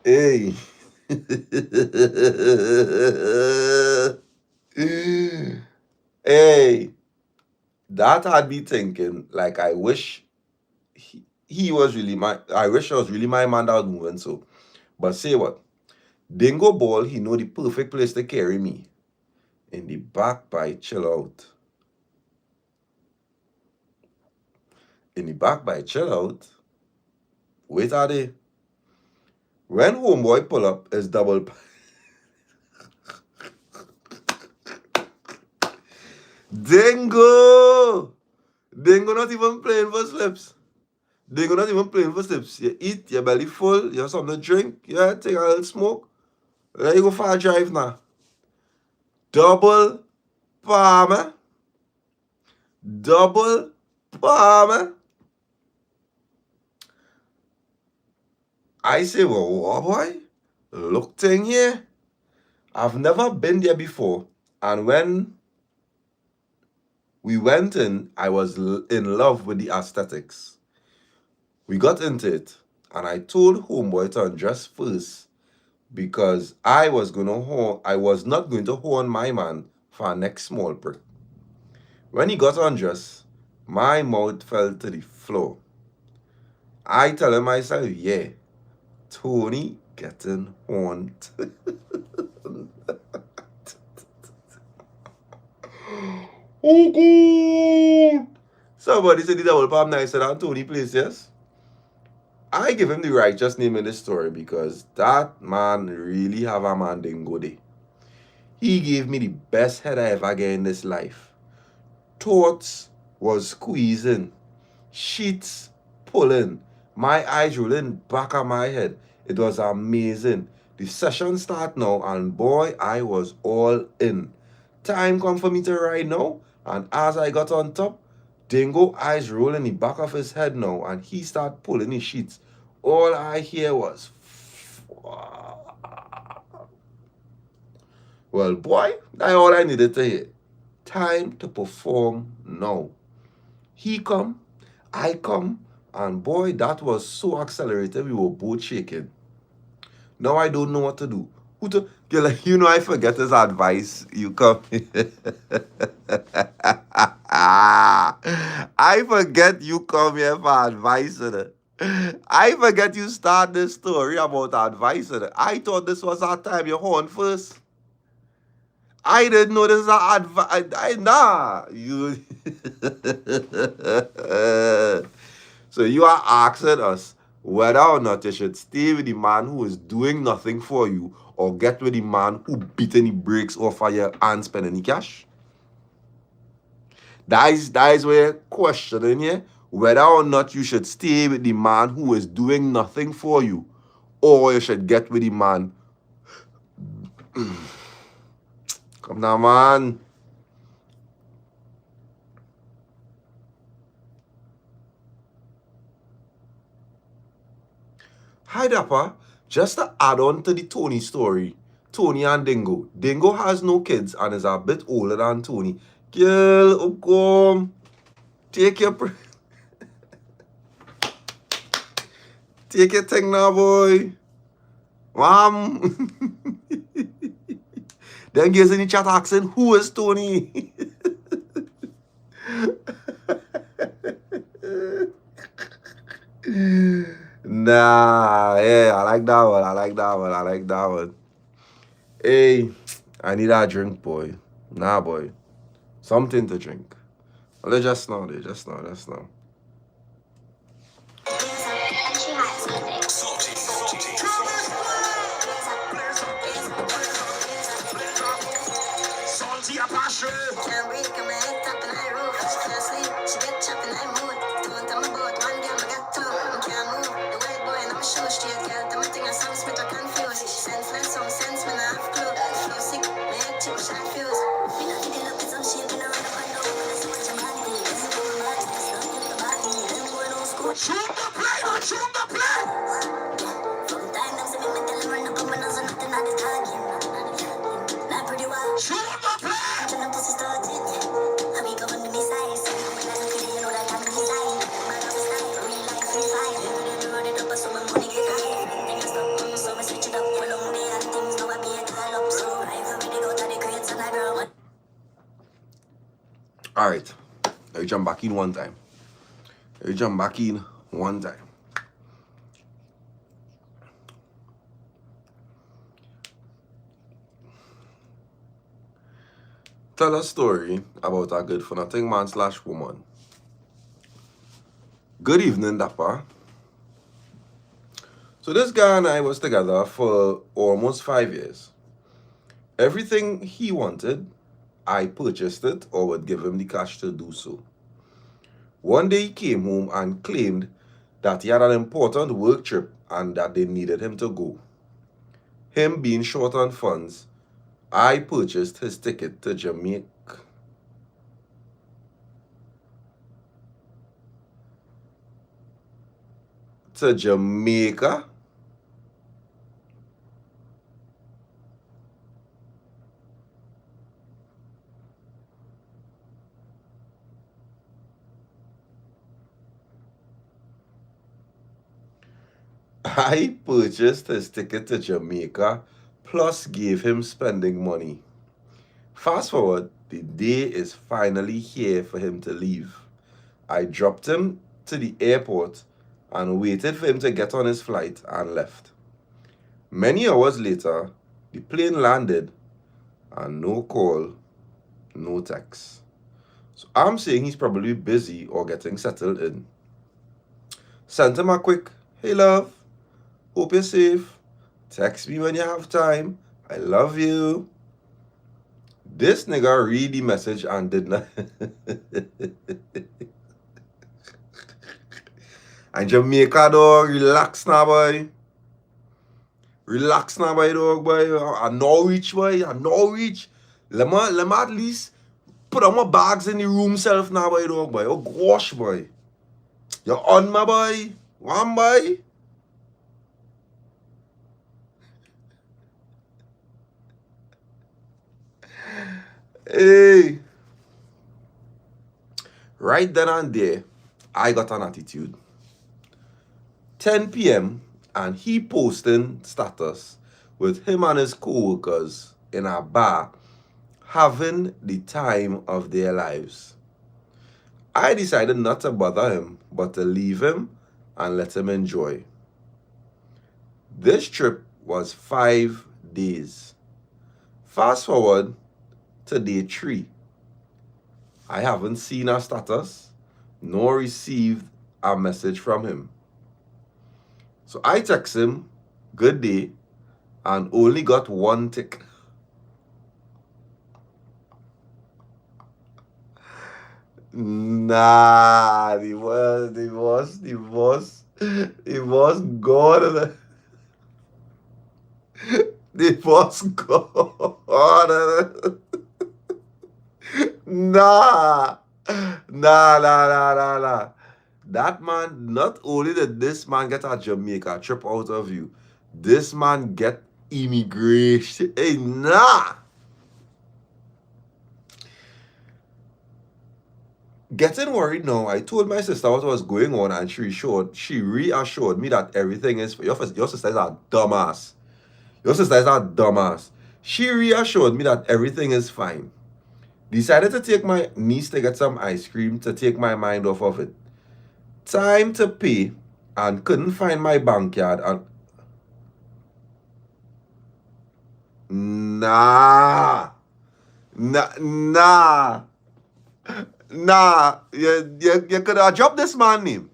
Hey. Hey. That had me thinking, like, I wish he was really I wish I was really my man that was moving so. But say what? Dingo ball, he know the perfect place to carry me. In the back by chill out. In the back by chill out. Wait are they? When homeboy pull up, it's double. Dingo! Dingo not even playing for slips. Dingo not even playing for slips. You eat, your belly full, you have something to drink, yeah, take a little smoke. Let you go for a drive now. Double palm. Double palm. I say, well, what boy? Look thing here. I've never been there before. And when We went in. I was in love with the aesthetics. We got into it, and I told homeboy to undress first because I was not going to horn my man for our next small prick. When he got undressed, my mouth fell to the floor. I tell myself, yeah, Tony getting horned. Oh God! Somebody said the double palm nicer than Tony plays, yes? I give him the righteous name in this story because that man really have a mandingo day. He gave me the best head I ever get in this life. Thoughts was squeezing, sheets pulling, my eyes rolling back of my head. It was amazing. The session start now, and boy, I was all in. Time come for me to ride now, and as I got on top, Dingo eyes rolling the back of his head now, and he start pulling his sheets. All I hear was, well, boy, that's all I needed to hear. Time to perform now. He come, I come, and boy, that was so accelerated, we were both shaking. Now I don't know what to do. Who to, I forget his advice. You come. I forget you come here for advice. I forget you start this story about advice. I thought this was our time. You horn first. I didn't know this is an advice. Nah. You. So you are asking us whether or not you should stay with the man who is doing nothing for you or get with the man who beating the brakes off of you and spending the cash. That is where you're questioning here whether or not you should stay with the man who is doing nothing for you or you should get with the man. Come now, man. Hi, Dappa. Just to add on to the Tony story, Tony and Dingo. Dingo has no kids and is a bit older than Tony. Girl, come. Take your thing now, boy. Mom. Then guys in the chat asking, who is Tony? Nah, yeah, I like that one. Hey, I need a drink, boy. Nah, boy. Something to drink. Well, just now. Salty Apache. Can't breathe, got my head up and I roof. She can't sleep, she get chopped and I mood. Don't tell me about one girl, I got two. I can't move. The white boy and I'm a shoe straight girl. Tell me thing I Sam Smith, I confused. Senseless, some sense, man, I have clue. Flow sick, my head chip, shot fuse. Me not get up with some shit, me not run up and down. That's what your man do. This is what my body is. Don't get the body. Them boy don't score. Shoot the play, man, shoot the play. From time them say me tell them run up and run, so nothing I just talking. Not pretty wild. Shoot the play. Turn up pussy started. I be going to be size. When I look at it, you know that I'm design. But I'm style, real life free fire. You run it up, so my money get high. Then I stop, so I switch it up. For long day and things, now I be a call up. So I already go to the crates and I grow. Alright. Let me jump back in one time. Tell a story about a good for nothing man / woman. Good evening, Dappa. So this guy and I was together for almost 5 years. Everything he wanted, I purchased it or would give him the cash to do so. One day he came home and claimed that he had an important work trip and that they needed him to go. Him being short on funds, I purchased his ticket to Jamaica. I purchased his ticket to Jamaica plus gave him spending money. Fast forward, the day is finally here for him to leave. I dropped him to the airport and waited for him to get on his flight and left. Many hours later, the plane landed and no call, no text. So I'm saying he's probably busy or getting settled in. Sent him a quick, hey love, hope you're safe. Text me when you have time. I love you. This nigga read the message and did not. And Jamaica dog, relax now boy. Relax now boy dog boy. And Norwich boy, and Norwich. Let me at least put on my bags in the room self now boy dog boy. Oh gosh boy. You're on my boy. One boy. Hey. Right then and there, I got an attitude. 10 p.m. and he posting status with him and his co-workers in a bar having the time of their lives. I decided not to bother him, but to leave him and let him enjoy. This trip was 5 days. Fast forward to day 3. I haven't seen a status nor received a message from him. So I text him, good day, and only got one tick. Nah, it was gone. It was gone. Nah. That man, not only did this man get a Jamaica trip out of you, this man get immigration. Hey, nah. Getting worried now, I told my sister what was going on and she reassured me that everything is, your sister is a dumbass. Your sister is a dumbass. She reassured me that everything is fine. Decided to take my niece to get some ice cream to take my mind off of it. Time to pay and couldn't find my bank card and nah, you could have dropped this man name.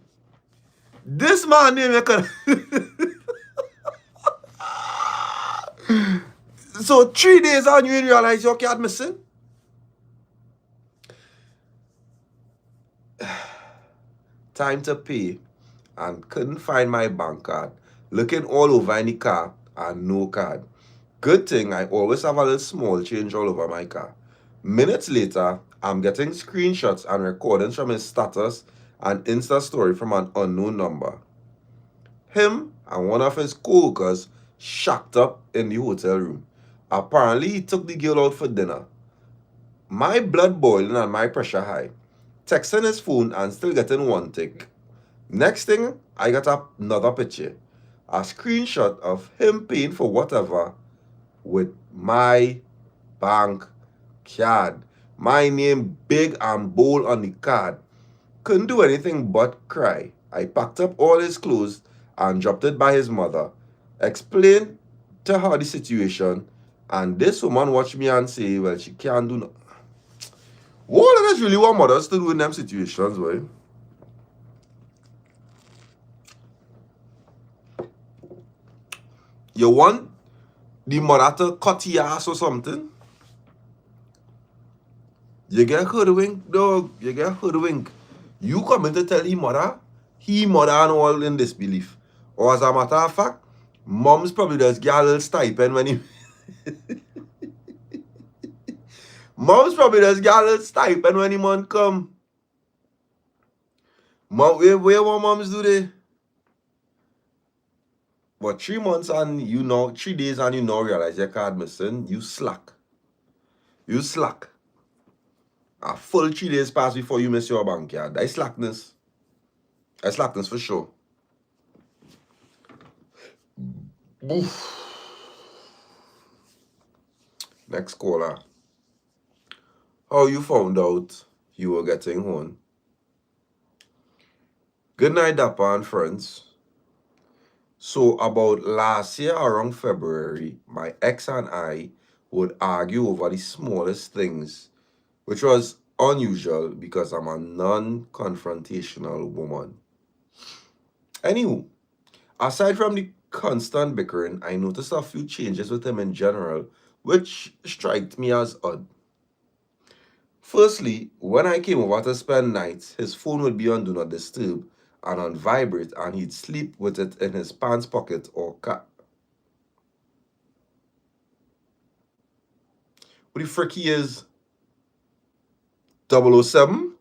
This man name you could. So 3 days on you realize your card missing. Time to pay and couldn't find my bank card. Looking all over in the car and no card. Good thing I always have a little small change all over my car. Minutes later, I'm getting screenshots and recordings from his status and Insta story from an unknown number. Him and one of his co-workers shacked up in the hotel room. Apparently, he took the girl out for dinner. My blood boiling and my pressure high. Texting his phone and still getting one tick. Next thing, I got another picture. A screenshot of him paying for whatever with my bank card. My name big and bold on the card. Couldn't do anything but cry. I packed up all his clothes and dropped it by his mother. Explained to her the situation, and this woman watched me and say, well, she can't do nothing. What is really what mothers to do in them situations, boy? You want the mother to cut your ass or something? You get hoodwinked, dog. You get hoodwinked. You come in to tell he mother and all in disbelief. Or as a matter of fact, mom's probably just get a little stipend when he... Mom's probably just get a little stipend when the man come. Mom, where what moms do they? But 3 months and 3 days and you realize your card missing, you slack. You slack. A full 3 days pass before you miss your bank card. That's slackness. That's slackness for sure. Oof. Next caller. How you found out you were getting horn? Good night, Dappa and friends. So about last year around February, my ex and I would argue over the smallest things, which was unusual because I'm a non-confrontational woman. Anywho, aside from the constant bickering, I noticed a few changes with him in general, which struck me as odd. Firstly, when I came over to spend nights, his phone would be on Do Not Disturb and on vibrate, and he'd sleep with it in his pants pocket or car. What the frick he is? 007?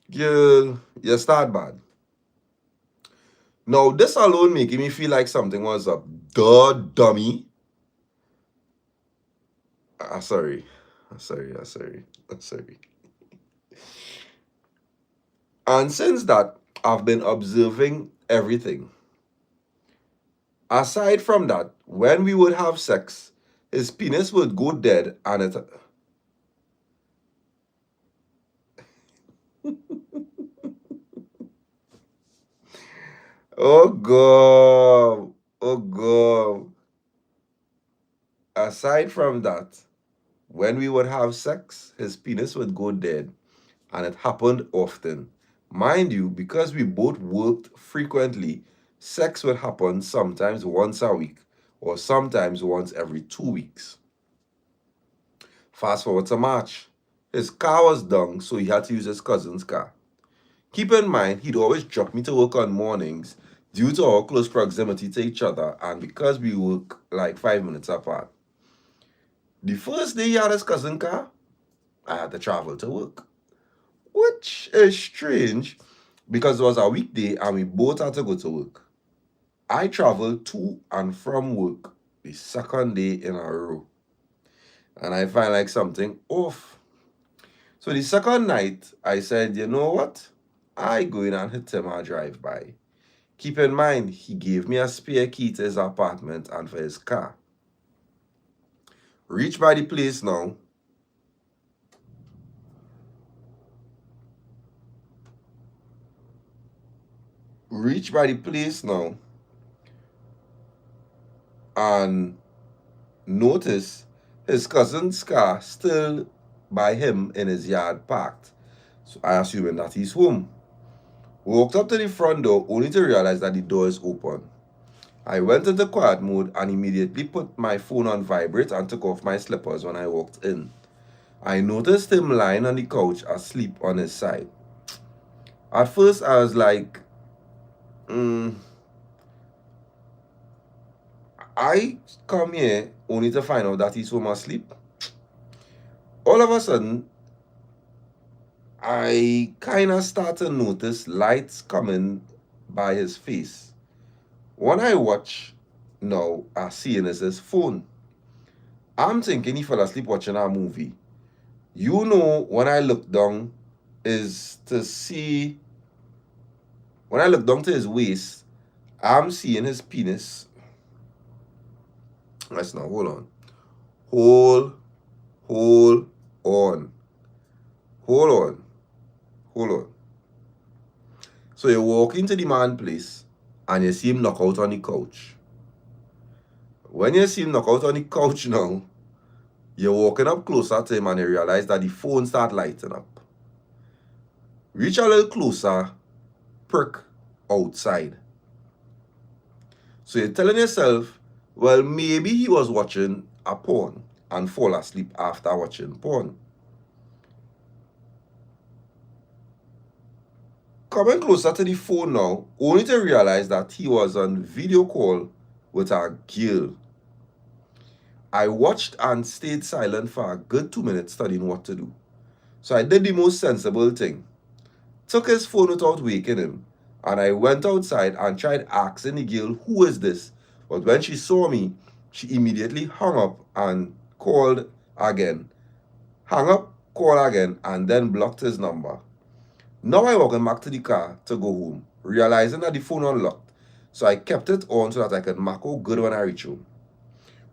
You start bad. Now, this alone making me feel like something was up. Duh, dummy. Sorry. And since that, I've been observing everything. Aside from that, when we would have sex, his penis would go dead and it... Oh, God. Oh, God. Aside from that, when we would have sex, his penis would go dead, and it happened often. Mind you, because we both worked frequently, sex would happen sometimes once a week or sometimes once every 2 weeks. Fast forward to March. His car was down, so he had to use his cousin's car. Keep in mind, he'd always drop me to work on mornings due to our close proximity to each other and because we work like 5 minutes apart. The first day he had his cousin car, I had to travel to work, which is strange because it was a weekday and we both had to go to work. I traveled to and from work the second day in a row, and I find like something off. So the second night, I said, you know what? I go in and hit him a drive-by. Keep in mind, he gave me a spare key to his apartment and for his car. Reach by the place now. And notice his cousin's car still by him in his yard parked. So I assuming that he's home. Walked up to the front door only to realize that the door is open. I went into quiet mode and immediately put my phone on vibrate and took off my slippers when I walked in. I noticed him lying on the couch asleep on his side. At first I was like, I come here only to find out that he's home asleep. All of a sudden, I kind of start to notice lights coming by his face. When I watch, now I see it as his phone. I'm thinking he fell asleep watching a movie. You know, when I look down is to see, when I look down to his waist, I'm seeing his penis. Let's now, hold on. Hold on. So you walk into the man place and you see him knock out on the couch. When you see him knock out on the couch now, you're walking up closer to him and you realize that the phone start lighting up. Reach a little closer, prick outside. So you're telling yourself, well, maybe he was watching a porn and fall asleep after watching porn. Coming closer to the phone now, only to realize that he was on video call with a girl. I watched and stayed silent for a good 2 minutes studying what to do. So I did the most sensible thing. Took his phone without waking him, and I went outside and tried asking the girl, who is this? But when she saw me, she immediately hung up and called again. And then blocked his number. Now I walking back to the car to go home, realizing that the phone unlocked. So I kept it on so that I could mark out good when I reach home.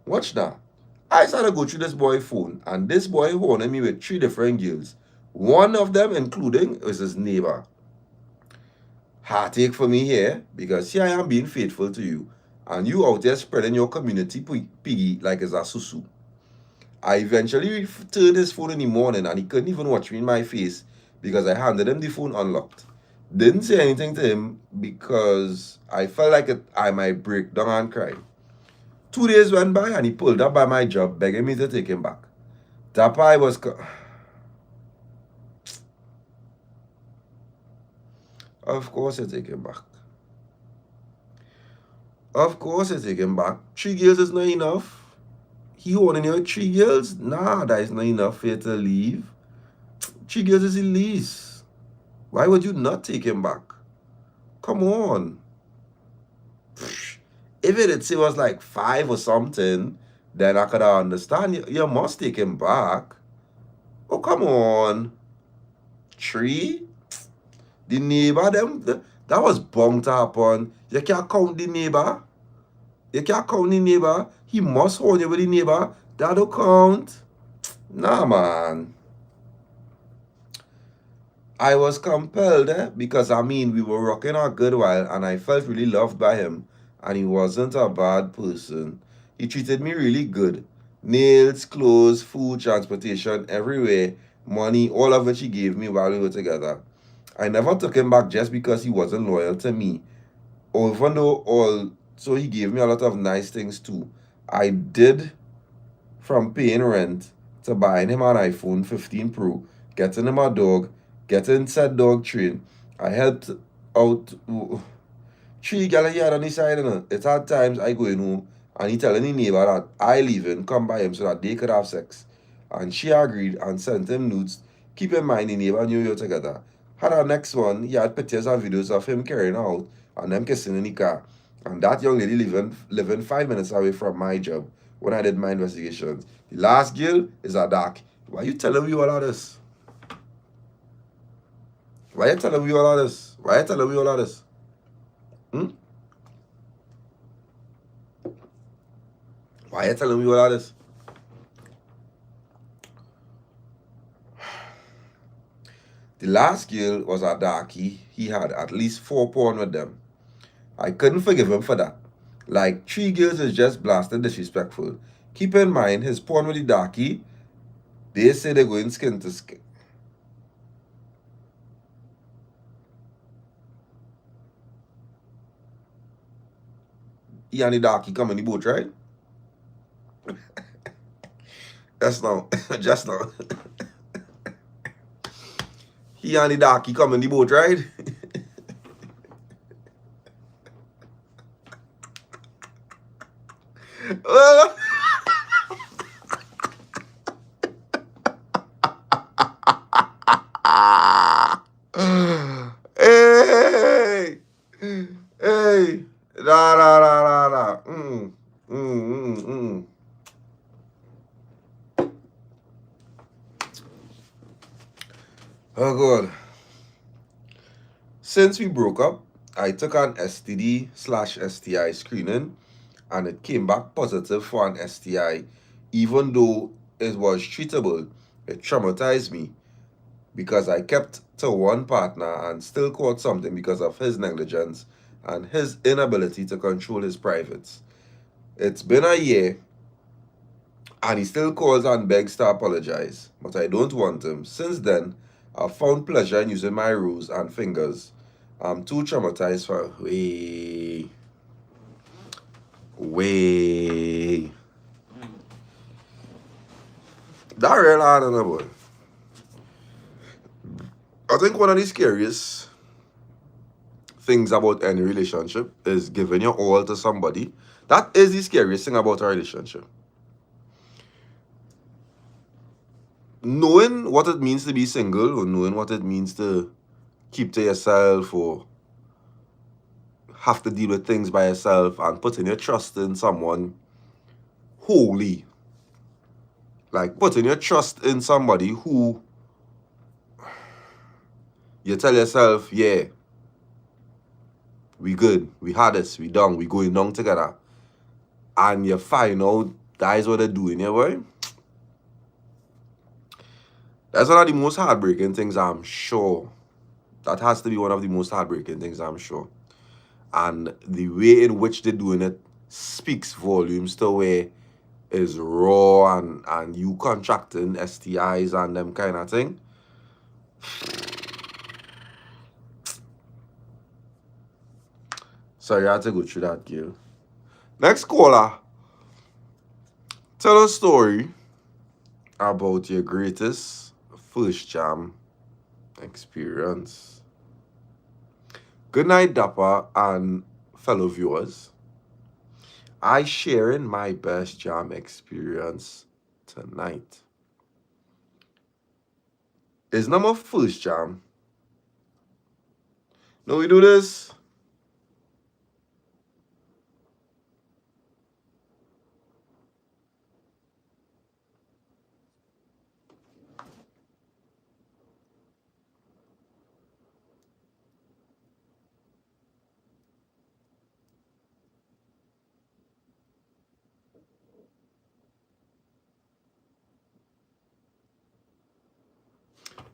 Watch now. I started to go through this boy's phone, and this boy warning me with 3 different girls. One of them, including, was his neighbor. Heartache for me here, because here I am being faithful to you, and you out there spreading your community piggy like it's a susu. I eventually turned his phone in the morning, and he couldn't even watch me in my face because I handed him the phone unlocked. Didn't say anything to him because I felt like I might break down and cry. 2 days went by and he pulled up by my job begging me to take him back. Dappa, I was... Of course I take him back. Of course I take him back. 3 girls is not enough. He wanting you 3 girls? Nah, that is not enough for you to leave. 3 girls is the least. Why would you not take him back? Come on. If it was like 5 or something, then I could understand. You must take him back. Oh, come on. 3? The neighbor, that was bound to happen. You can't count the neighbor. You can't count the neighbor. He must hold you with the neighbor. That don't count. Nah, man. I was compelled because, I mean, we were rocking a good while and I felt really loved by him. And he wasn't a bad person. He treated me really good. Nails, clothes, food, transportation, everywhere. Money, all of which he gave me while we were together. I never took him back just because he wasn't loyal to me. Even though so he gave me a lot of nice things too. I did, from paying rent to buying him an iPhone 15 Pro, getting him a dog, getting said dog trained. I helped out 3 gals he had on the side. It's at times I go in home and he telling the neighbor that I leaving, come by him so that they could have sex. And she agreed and sent him nudes. Keep in mind the neighbor knew you together. Had our next one, he had pictures and videos of him carrying her out and them kissing in the car. And that young lady living 5 minutes away from my job when I did my investigations. The last girl is a dark. Why you telling me all of this? Why you telling me all of this? Why you telling me all of this? Why you telling me all of this? The last girl was a darkie. He had at least 4 porn with them. I couldn't forgive him for that. Like, 3 girls is just blasted disrespectful. Keep in mind, his porn with the darkie, they say they're going skin to skin. He and the darkie come in the boat, right? Just now. Just now. He and the darkie come in the boat, right? Hey! Hey! Da da da da da. Oh God. Since we broke up, I took an STD/STI screening and it came back positive for an STI. Even though it was treatable, it traumatized me because I kept to one partner and still caught something because of his negligence and his inability to control his privates. It's been a year and he still calls and begs to apologize, but I don't want him. Since then, I've found pleasure in using my rose and fingers. I'm too traumatized for... Way. That real hard on a boy. I think one of the scariest things about any relationship is giving your all to somebody. That is the scariest thing about a relationship. Knowing what it means to be single, or knowing what it means to keep to yourself, or have to deal with things by yourself, and putting your trust in someone wholly. Like putting your trust in somebody who you tell yourself, yeah, We good. We had this. We done. We going down together. And you find out that is what they're doing, yeah, boy? That's one of the most heartbreaking things, I'm sure. That has to be one of the most heartbreaking things, I'm sure. And the way in which they're doing it speaks volumes to where is raw and you contracting STIs and them kind of thing. Sorry, I had to go through that, Gil. Next caller. Tell a story about your greatest first jam experience. Good night, Dapper and fellow viewers. I sharing my best jam experience tonight. It's not my first jam. No, we do this.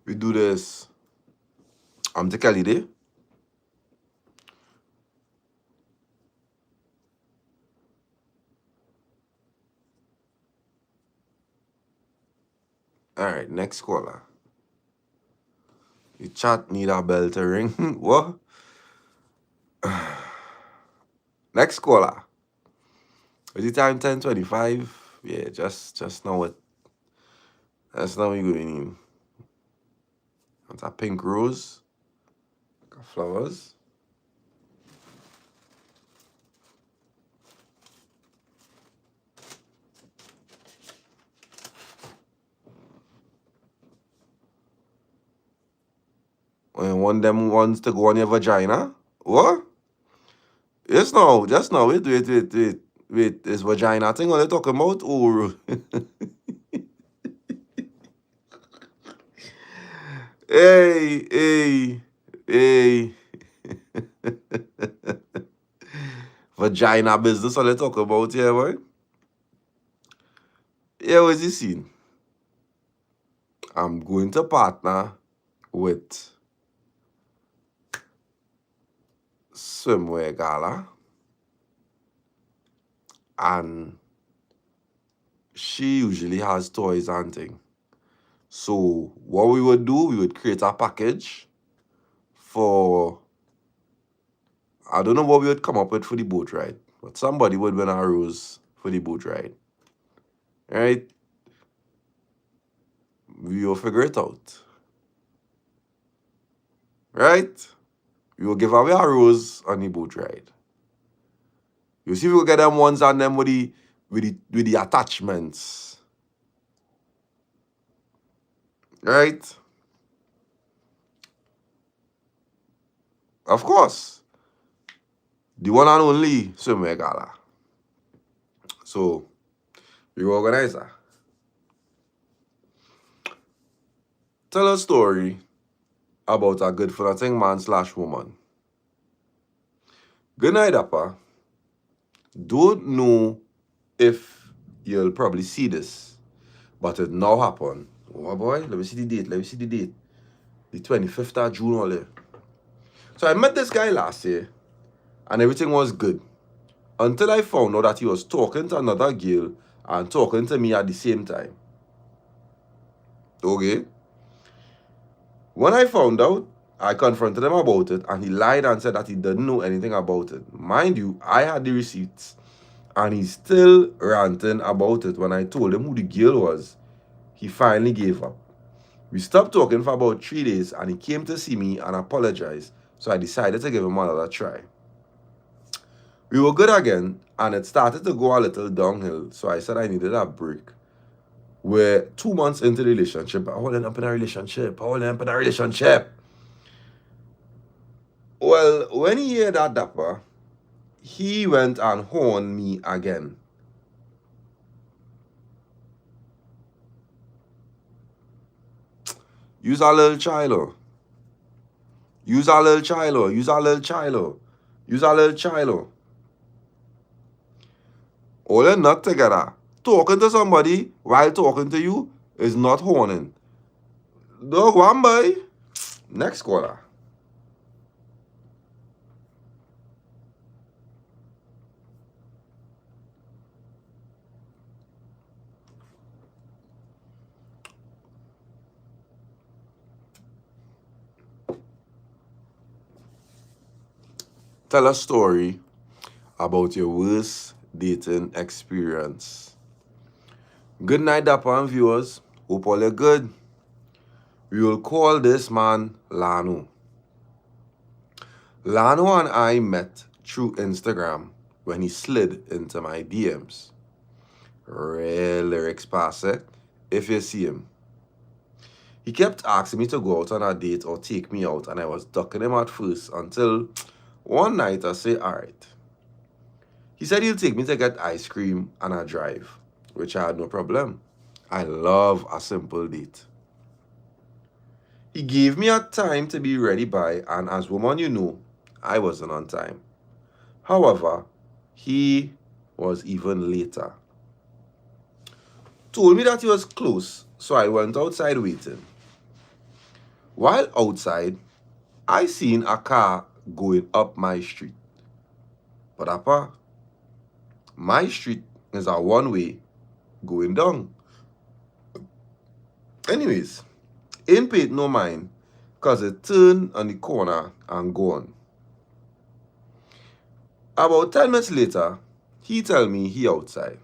We do this. I'm the Kalide. Alright, next caller. The chat need a bell to ring. What? Next caller. Is it time 10:25? Yeah, just know it. That's not what you're going in. It's a pink rose. Got flowers. When one of them wants to go on your vagina. What? Yes, no. Just now. Wait. Is vagina thing what they talking about? Or hey. Vagina business what they talk about here, boy. Yeah, what's the scene? I'm going to partner with swimwear gala, and she usually has toys and thing. So what we would do, we would create a package for, I don't know what we would come up with for the boat ride, but somebody would win a rose for the boat ride. Right? We will figure it out. Right? We will give away a rose on the boat ride. You see, we will get them ones on them with the attachments. Right? Of course. The one and only swimwear gala. So, we organize her. Tell a story about a good for nothing man / woman. Good night, Dapper. Don't know if you'll probably see this, but it now happened. Oh boy, let me see the date. The 25th of June only. So I met this guy last year, and everything was good. Until I found out that he was talking to another girl and talking to me at the same time. Okay? When I found out, I confronted him about it, and he lied and said that he didn't know anything about it. Mind you, I had the receipts, and he's still ranting about it. When I told him who the girl was, he finally gave up. We stopped talking for about 3 days, and he came to see me and apologized, so I decided to give him another try. We were good again, and it started to go a little downhill, so I said I needed a break. We're 2 months into the relationship. I wasn't up in a relationship. Well, when he heard that Dapper, he went and horned me again. Use a little child. You's a little child. Oh. All you're not together. Talking to somebody while talking to you is not horning. Dog, one boy. Next caller. Tell a story about your worst dating experience. Good night, Dappa and viewers. Hope all are good. We will call this man Lano. Lano and I met through Instagram when he slid into my DMs. Real lyrics pass it, if you see him. He kept asking me to go out on a date or take me out, and I was ducking him at first until one night I say, alright. He said he'll take me to get ice cream and a drive, which I had no problem. I love a simple date. He gave me a time to be ready by, and as woman you know, I wasn't on time. However, he was even later. Told me that he was close, so I went outside waiting. While outside, I seen a car going up my street. But Dappa, my street is a one-way going down. Anyways, ain't paid no mind, cause it turned on the corner and gone. About 10 minutes later, he tell me he outside.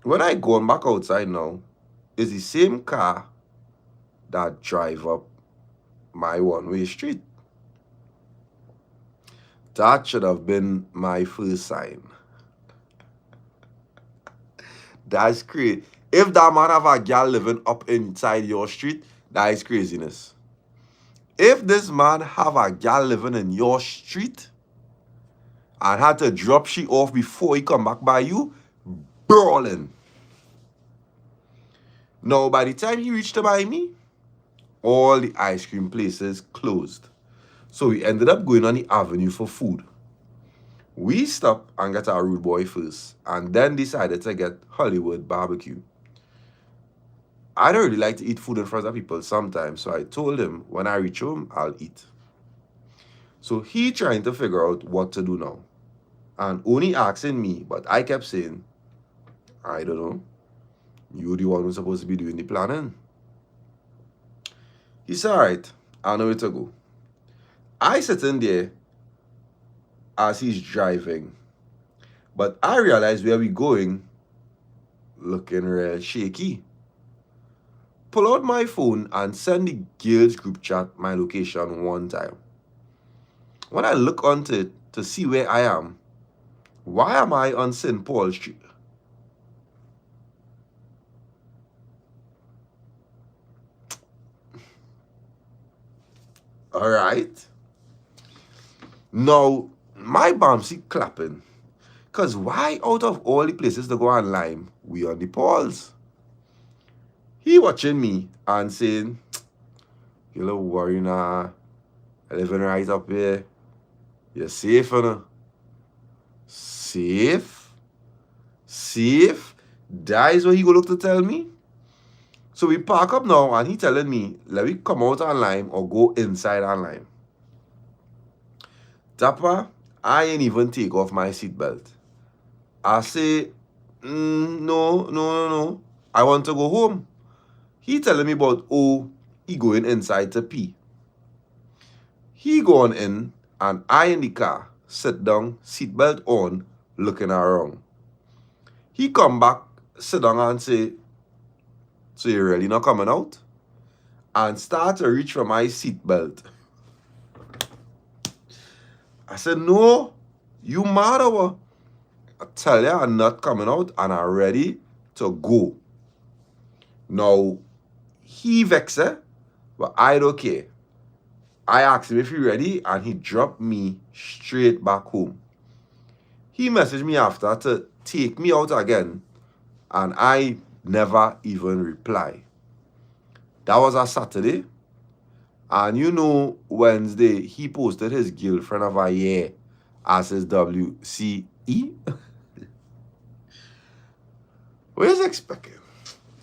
When I gone back outside now, it's the same car that drive up my one-way street. That should have been my first sign. That's crazy. If that man have a girl living up inside your street, that is craziness. If this man have a girl living in your street and had to drop she off before he come back by you, brawling. Now, by the time he reached to buy me, all the ice cream places closed. So we ended up going on the avenue for food. We stopped and got our rude boy first, and then decided to get Hollywood barbecue. I don't really like to eat food in front of people sometimes, so I told him when I reach home, I'll eat. So he trying to figure out what to do now, and only asking me, but I kept saying, I don't know. You're the one who's supposed to be doing the planning. He said, alright, I know where to go. I sit in there as he's driving, but I realized where we going looking real shaky. Pull out my phone and send the girls group chat my location one time. When I look onto it to see where I am, why am I on St. Paul Street? Alright. Now, my bouncy clapping. Because why out of all the places to go on Lime, we on the Pauls? He watching me and saying, you little worry nah. I living right up here. You're safe, you know? Safe? Safe? That is what he go look to tell me? So we park up now and he telling me, let me come out on Lime or go inside on Lime. Dappa, I ain't even take off my seatbelt. I say, no. I want to go home. He telling me about, he going inside to pee. He going in and I in the car, sit down, seatbelt on, looking around. He come back, sit down and say, so you're really not coming out? And start to reach for my seatbelt. I said, no, you mad or what? I tell you, I'm not coming out and I'm ready to go. Now, he vexed, but I don't care. I asked him if he ready and he dropped me straight back home. He messaged me after to take me out again and I never even reply. That was a Saturday And you know, Wednesday, he posted his girlfriend of a year as his WCE. What is expecting?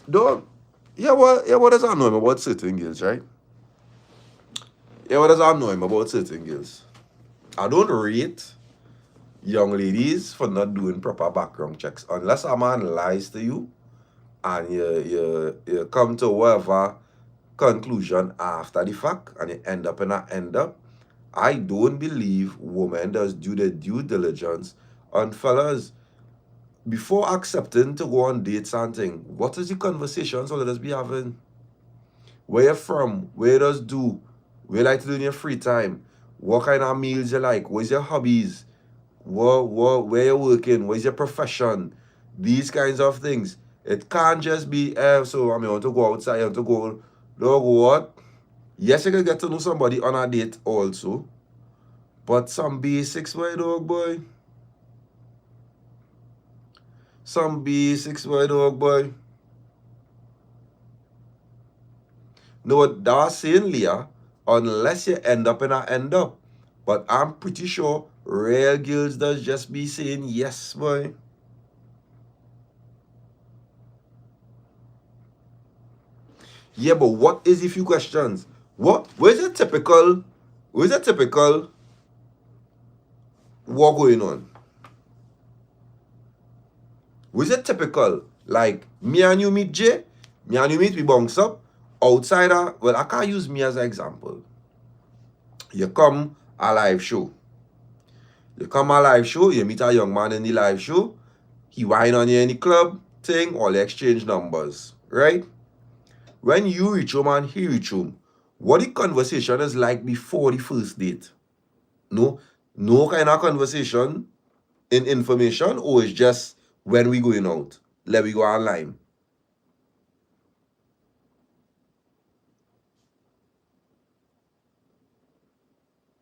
Don't. Yeah, what does I know him about certain girls, right? Yeah, what does I know him about certain girls? I don't rate young ladies for not doing proper background checks. Unless a man lies to you and you come to whatever conclusion after the fact and you end up in a end up. I don't believe women does do the due diligence on fellas before accepting to go on dates and thing. What is the conversations all of us be having? Where you from? Where you does do? Where you like to do in your free time? What kind of meals you like? What's your hobbies? Where you working? What's your profession? These kinds of things. It can't just be, so I want to go outside, I want to go, dog, what? Yes, you can get to know somebody on a date also. But some basics, boy, dog, boy. Some basics, boy, dog, boy. No, what that was saying, Leah, unless you end up in a end up. But I'm pretty sure real girls does just be saying yes, boy. Yeah, but what is the few questions? Where's the typical what going on? Where's the typical? Like me and you meet Jay, me and you meet we bounce up. Outsider, well, I can't use me as an example. You come a live show. You meet a young man in the live show, he whine on you in the club, thing, or you exchange numbers, right? When you reach home and he reach home, what the conversation is like before the first date? No kind of conversation in information, or it's just when we going out, let we go online.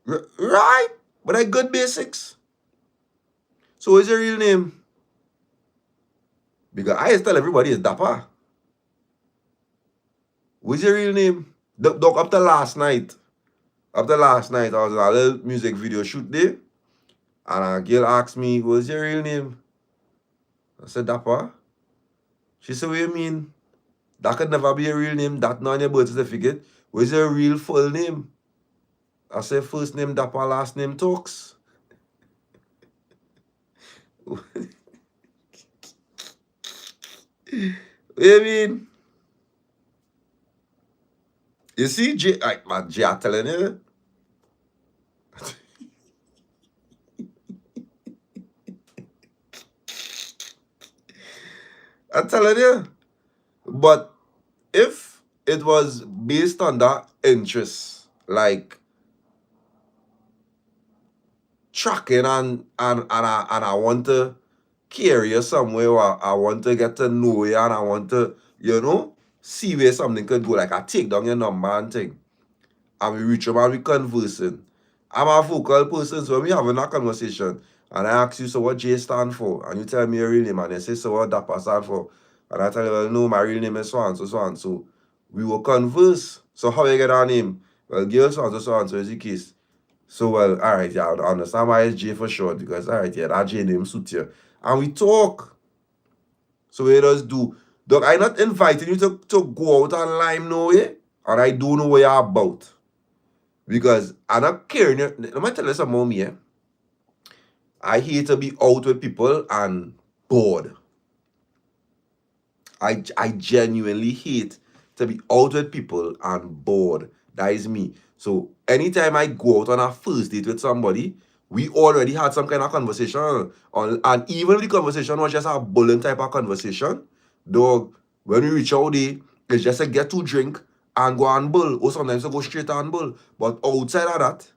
Right? But I good basics. So what's your real name? Because I tell everybody it's Dappa. What's your real name? Dog, up to last night. I was in a little music video shoot there. And a girl asked me, what's your real name? I said, Dappa. She said, what you mean? That could never be a real name. That not on your birth certificate. What's your real full name? I said, first name Dappa, last name Talks. What you mean? You see, Jay, I'm telling you. I'm telling you. But if it was based on that interest, like tracking and I want to carry you somewhere, or I want to get to know you, and I want to, see where something could go. Like I take down your number and thing. And we reach up and we conversing. I'm a vocal person, so when we having a conversation, and I ask you, so what J stand for? And you tell me your real name, and you say, so what Dappa stand for? And I tell you, well, no, my real name is so and so, so and so. We will converse. So how you get our name? Well, girl, so and so is the case. So, well, all right, yeah, I understand why it's J for short, because, all right, yeah, that J name suits you. And we talk. So we just do. Dog, I'm not inviting you to go out and lime no way, and I don't know what you're about. Because I'm not caring. Let me tell you something about me. I hate to be out with people and bored. I genuinely hate to be out with people and bored. That is me. So anytime I go out on a first date with somebody, we already had some kind of conversation. And even if the conversation was just a bullying type of conversation, dog, when we reach out there, it's just a get to drink and go and bull. Or sometimes I go straight and bull. But outside of that,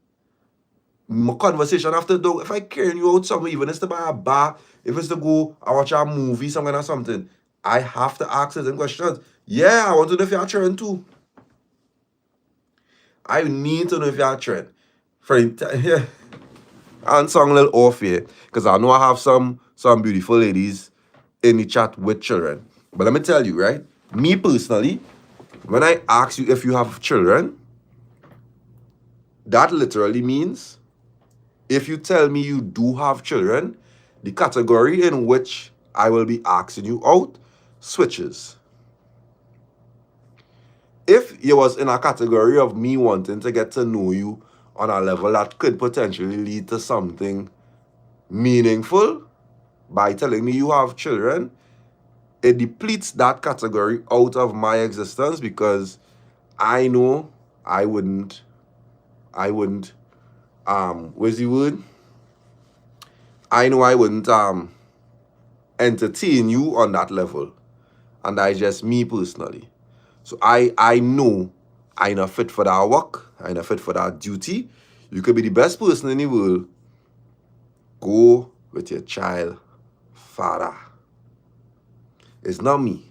my conversation after, dog, if I carry you out somewhere, even if it's to buy a bar, if it's to go and watch a movie, something or something, I have to ask certain questions. Yeah, I want to know if you're trend too. I need to know if you're trend. Yeah. And song a little off here, because I know I have some beautiful ladies in the chat with children. But let me tell you, right? Me personally, when I ask you if you have children, that literally means if you tell me you do have children, the category in which I will be asking you out switches. If you was in a category of me wanting to get to know you on a level that could potentially lead to something meaningful by telling me you have children, it depletes that category out of my existence because I know I wouldn't, where's the word? I know I wouldn't entertain you on that level. And that's just me personally. So I know I not fit for that work. I not fit for that duty. You could be the best person in the world. Go with your child father. It's not me.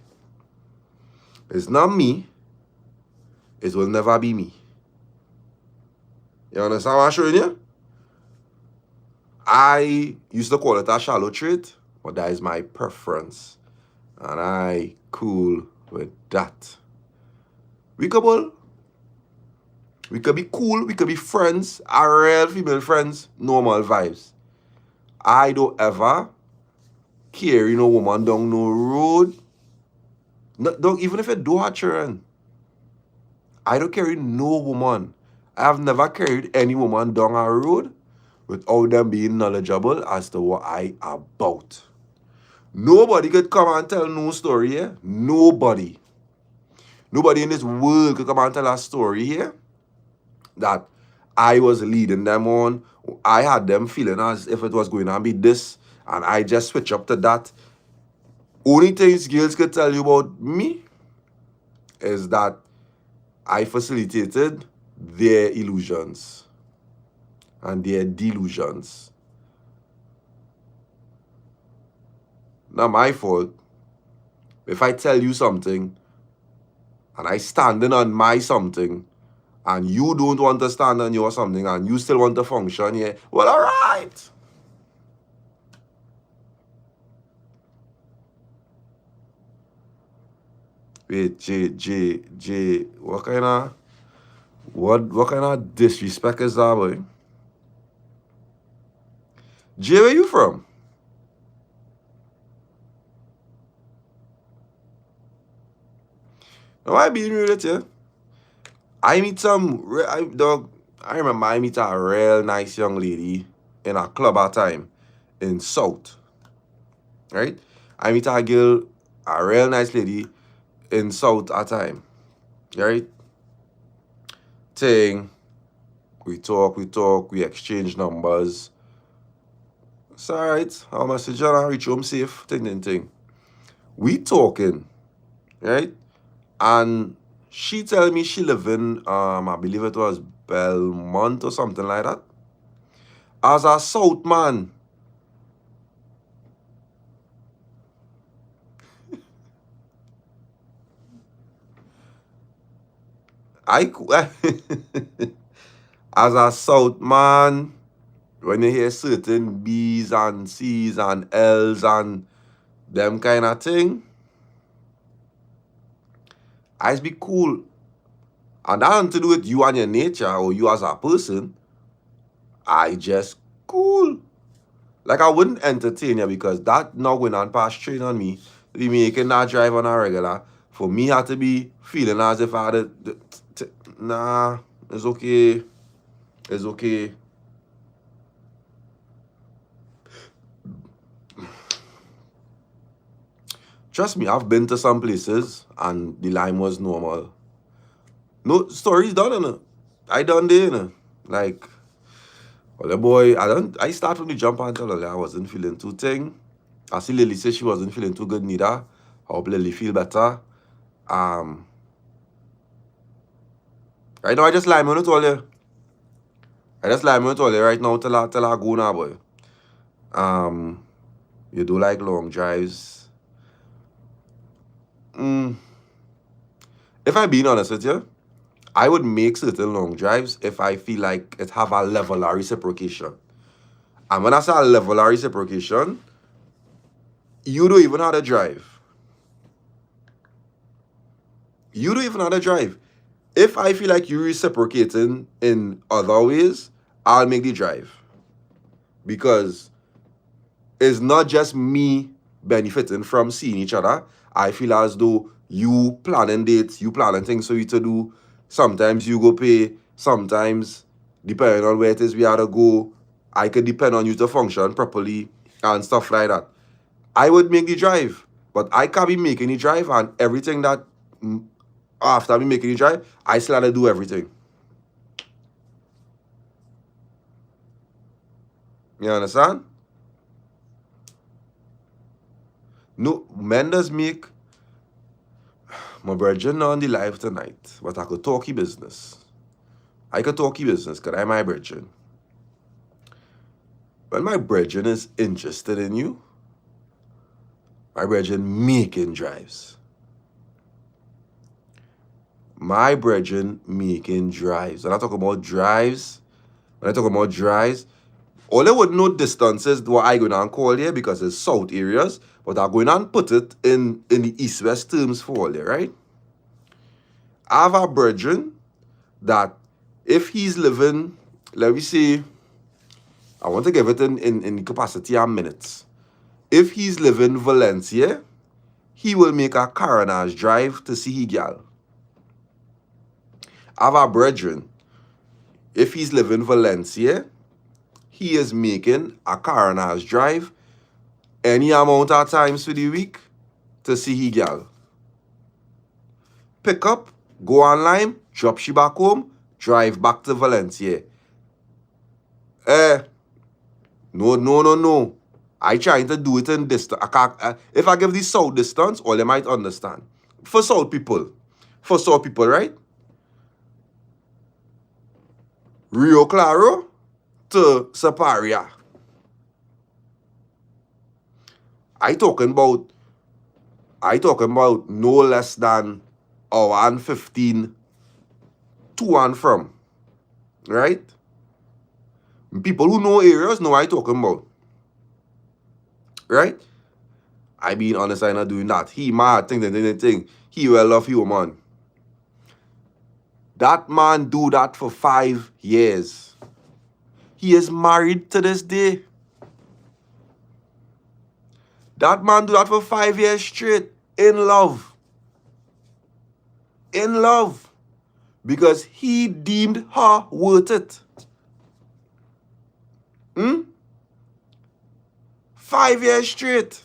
It's not me. It will never be me. You understand what I'm showing you? I used to call it a shallow trait, but that is my preference. And I cool with that. We could be cool, we could be friends, our real female friends, normal vibes. I don't ever carry no woman down no road. No, even if I do have children, I don't carry no woman. I have never carried any woman down a road without them being knowledgeable as to what I about. Nobody could come and tell no story here. Nobody. Nobody in this world could come and tell a story here that I was leading them on. I had them feeling as if it was going to be this, and I just switch up to that. Only things girls could tell you about me is that I facilitated their illusions and their delusions. Not my fault. If I tell you something and I standing on my something and you don't want to stand on your something and you still want to function here, well, all right. Wait, J, what kind of disrespect is that, boy? Jay, where you from? Now, I being real with you. I meet I remember I meet a real nice young lady in a club at time in South. Right? I meet a girl, a real nice lady in South at time. Right? Thing. We talk, we exchange numbers. It's alright. I'll message her and reach home safe. Thing. We talking. Right? And she tell me she live in, I believe it was Belmont or something like that. As a South man. As a South man, when you hear certain B's and C's and L's and them kind of thing, I be cool. And that has to do with you and your nature or you as a person. I just cool. Like I wouldn't entertain you because that not going on past train on me. Be making that drive on a regular. For me had to be feeling as if I had nah, it's okay. It's okay. Trust me, I've been to some places and the line was normal. No stories done, innit? I done there, innit? Like, well, the boy, I start from the jump and tell her I wasn't feeling too thing. I see Lily say she wasn't feeling too good neither. I hope Lily feel better. I know I just lie me told you. I just lie me told you right now till I go now, boy. You do like long drives. If I'm being honest with you, I would make certain long drives if I feel like it have a level of reciprocation. And when I say a level of reciprocation, you don't even have to drive. You don't even have to drive. If I feel like you're reciprocating in other ways, I'll make the drive. Because it's not just me benefiting from seeing each other. I feel as though you planning dates, you planning things for you to do. Sometimes you go pay, sometimes depending on where it is we have to go, I could depend on you to function properly and stuff like that. I would make the drive, but I can't be making the drive and everything that after me making the drive, I still have to do everything. You understand? No, men does make my brethren on the live tonight, but I could talk business. I could talk business because I'm my brethren. When my brethren is interested in you, my brethren making drives. My brethren making drives. When I talk about drives, all they would know distances what I go down call here because it's south areas, but I'm going and put it in the east-west terms for all there, right? I have a brethren that if he's living, let me say, I want to give it in capacity and minutes. If he's living Valencia, he will make a carnage drive to see his gal. I have a brethren, if he's living Valencia, he is making a carnage drive any amount of times for the week to see his gal. Pick up, go online, drop she back home, drive back to Valencia. No. I trying to do it in distance. If I give the south distance, all they might understand. For south people, right? Rio Claro to Saparia. I talking about no less than hour and 15 to and from. Right? People who know areas know what I talking about. Right? I being honest, I'm not doing that. He mad, thing. He will love you, man. That man do that for 5 years. He is married to this day. That man do that for 5 years straight. In love. In love. Because he deemed her worth it. 5 years straight.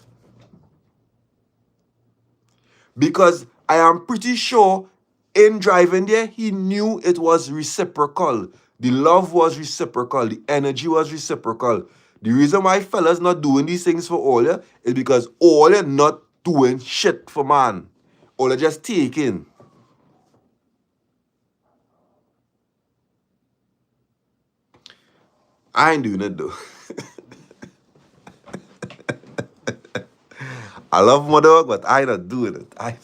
Because I am pretty sure in driving there, he knew it was reciprocal. The love was reciprocal. The energy was reciprocal. The reason why fellas not doing these things for all is because all not doing shit for man. All just taking. I ain't doing it though. I love my dog, but I not doing it. I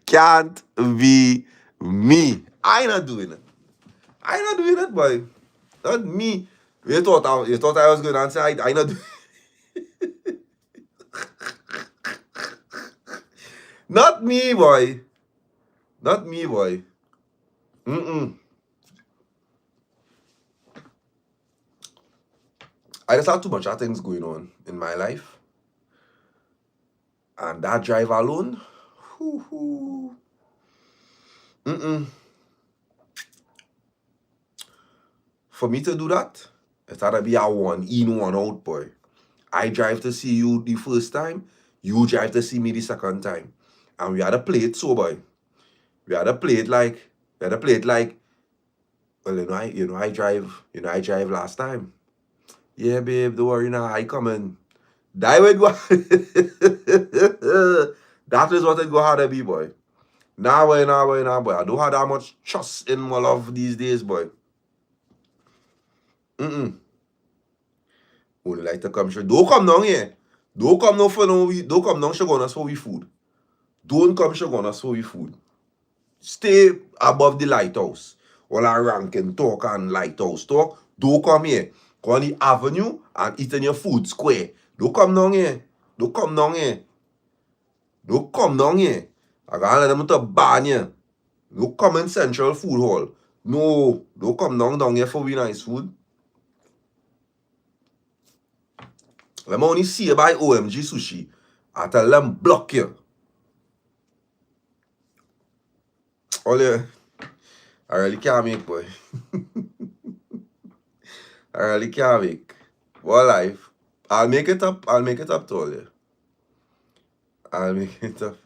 can't be me. I not doing it, boy. Not me. You thought I was going to answer. I not do Not me, boy. Not me, boy. I just have too much of things going on in my life. And that drive alone, For me to do that, it had to be a one in, one out, boy. I drive to see you the first time, you drive to see me the second time. And we had to play it so, boy. We had to play it like, well, I drive last time. Yeah, babe, don't worry now, I coming. That would go. That is what it go hard to be, boy. Nah, boy. I don't have that much trust in my love these days, boy. Only like to come sure. Don't come down here. Don't come down for no. Don't come down sugar on us for we food. Don't come sugar on us for we food. Stay above the lighthouse. While I ranking talk and lighthouse talk. Don't come here. Go on the avenue and eat in your food square. Don't come down here. I gotta let them to ban you. No come in Central Food Hall. No, don't come down here for we nice food. Let me only see you by OMG Sushi. I tell them block you. All you, I really can't make, boy. I really can't make. What life? I'll make it up to all you. I'll make it up.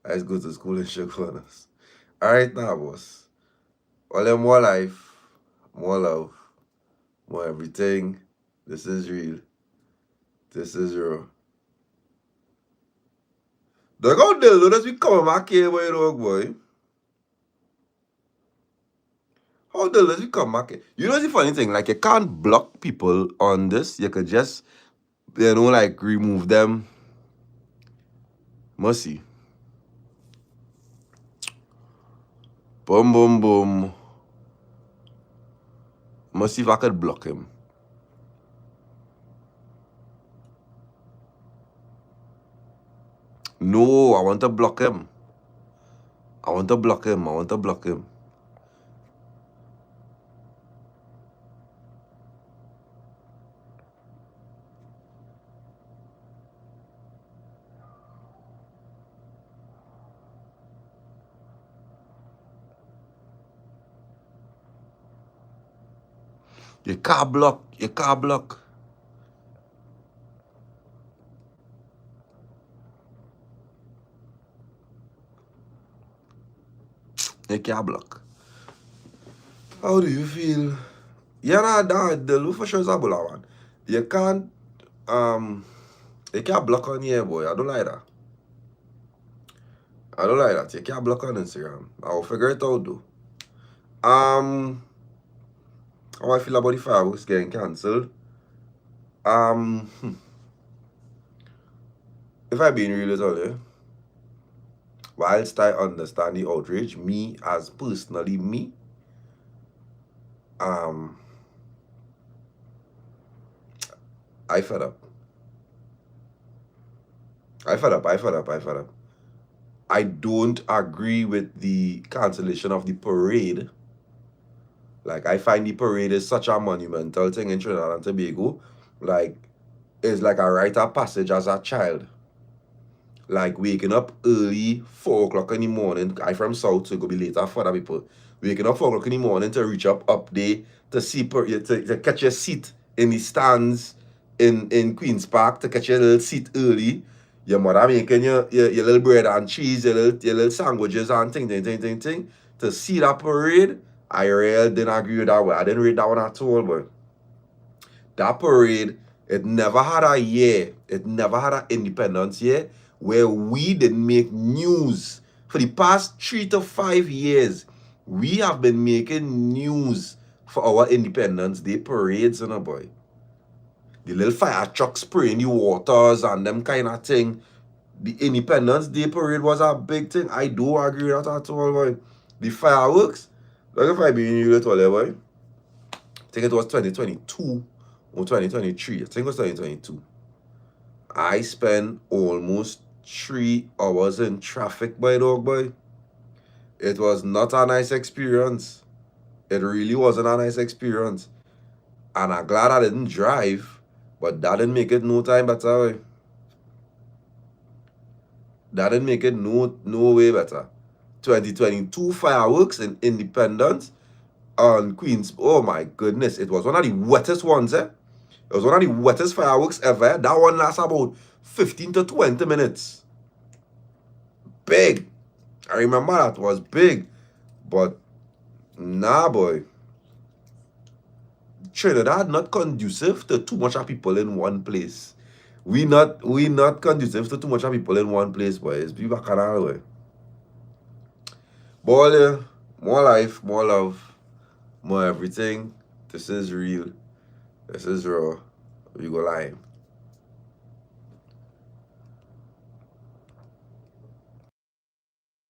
Let's go to school and shook on us. Alright now, boss. All them more life, more love, more everything. This is real. This is raw. Look how dildo does we coming back here, boy, dog, boy. How the does we come back here? You know the funny thing, like you can't block people on this. You could just, you know, like remove them. Mercy. Boom, boom, boom. Must see if I could block him. No, I want to block him. I want to block him. I want to block him. You can't block. You can't block. You can't block. How do you feel? Yeah, nah, the look for sure is a bulla one. You can't block on here, boy. I don't like that. I don't like that. You can't block on Instagram. I'll figure it out though. How I feel about the fireworks getting cancelled. If I being real with all you, whilst I understand the outrage, me as personally me, I fed up. I fed up. I don't agree with the cancellation of the parade. Like, I find the parade is such a monumental thing in Trinidad and Tobago. Like, it's like a rite of passage as a child. Like, waking up early, 4 o'clock in the morning. I from South, so it could be later for other people. Waking up 4 o'clock in the morning to reach up there to see, to catch your seat in the stands in Queen's Park, to catch your little seat early. Your mother making your little bread and cheese, your little sandwiches and thing. To see that parade, I really didn't agree with that one. I didn't read that one at all, but that parade, it never had a year. It never had an independence year where we didn't make news. For the past 3 to 5 years, we have been making news for our Independence Day parades, you know, boy. The little fire truck spraying the waters and them kind of thing. The Independence Day parade was a big thing. I do agree with that at all, boy. The fireworks, like if I be in you all, boy. I think it was 2022 or 2023. I think it was 2022. I spent almost 3 hours in traffic, by dog, boy. It was not a nice experience. It really wasn't a nice experience. And I'm glad I didn't drive, but that didn't make it no time better, boy. That didn't make it no way better. 2022 fireworks in Independence on Queens. Oh my goodness, it was one of the wettest ones, eh? It was one of the wettest fireworks ever. That one lasts about 15 to 20 minutes. Big. I remember that was big. But nah, boy. Trinidad not conducive to too much of people in one place. We not conducive to too much of people in one place, boys. Be back another way. Boy, more life, more love, more everything. This is real. This is raw. We go live.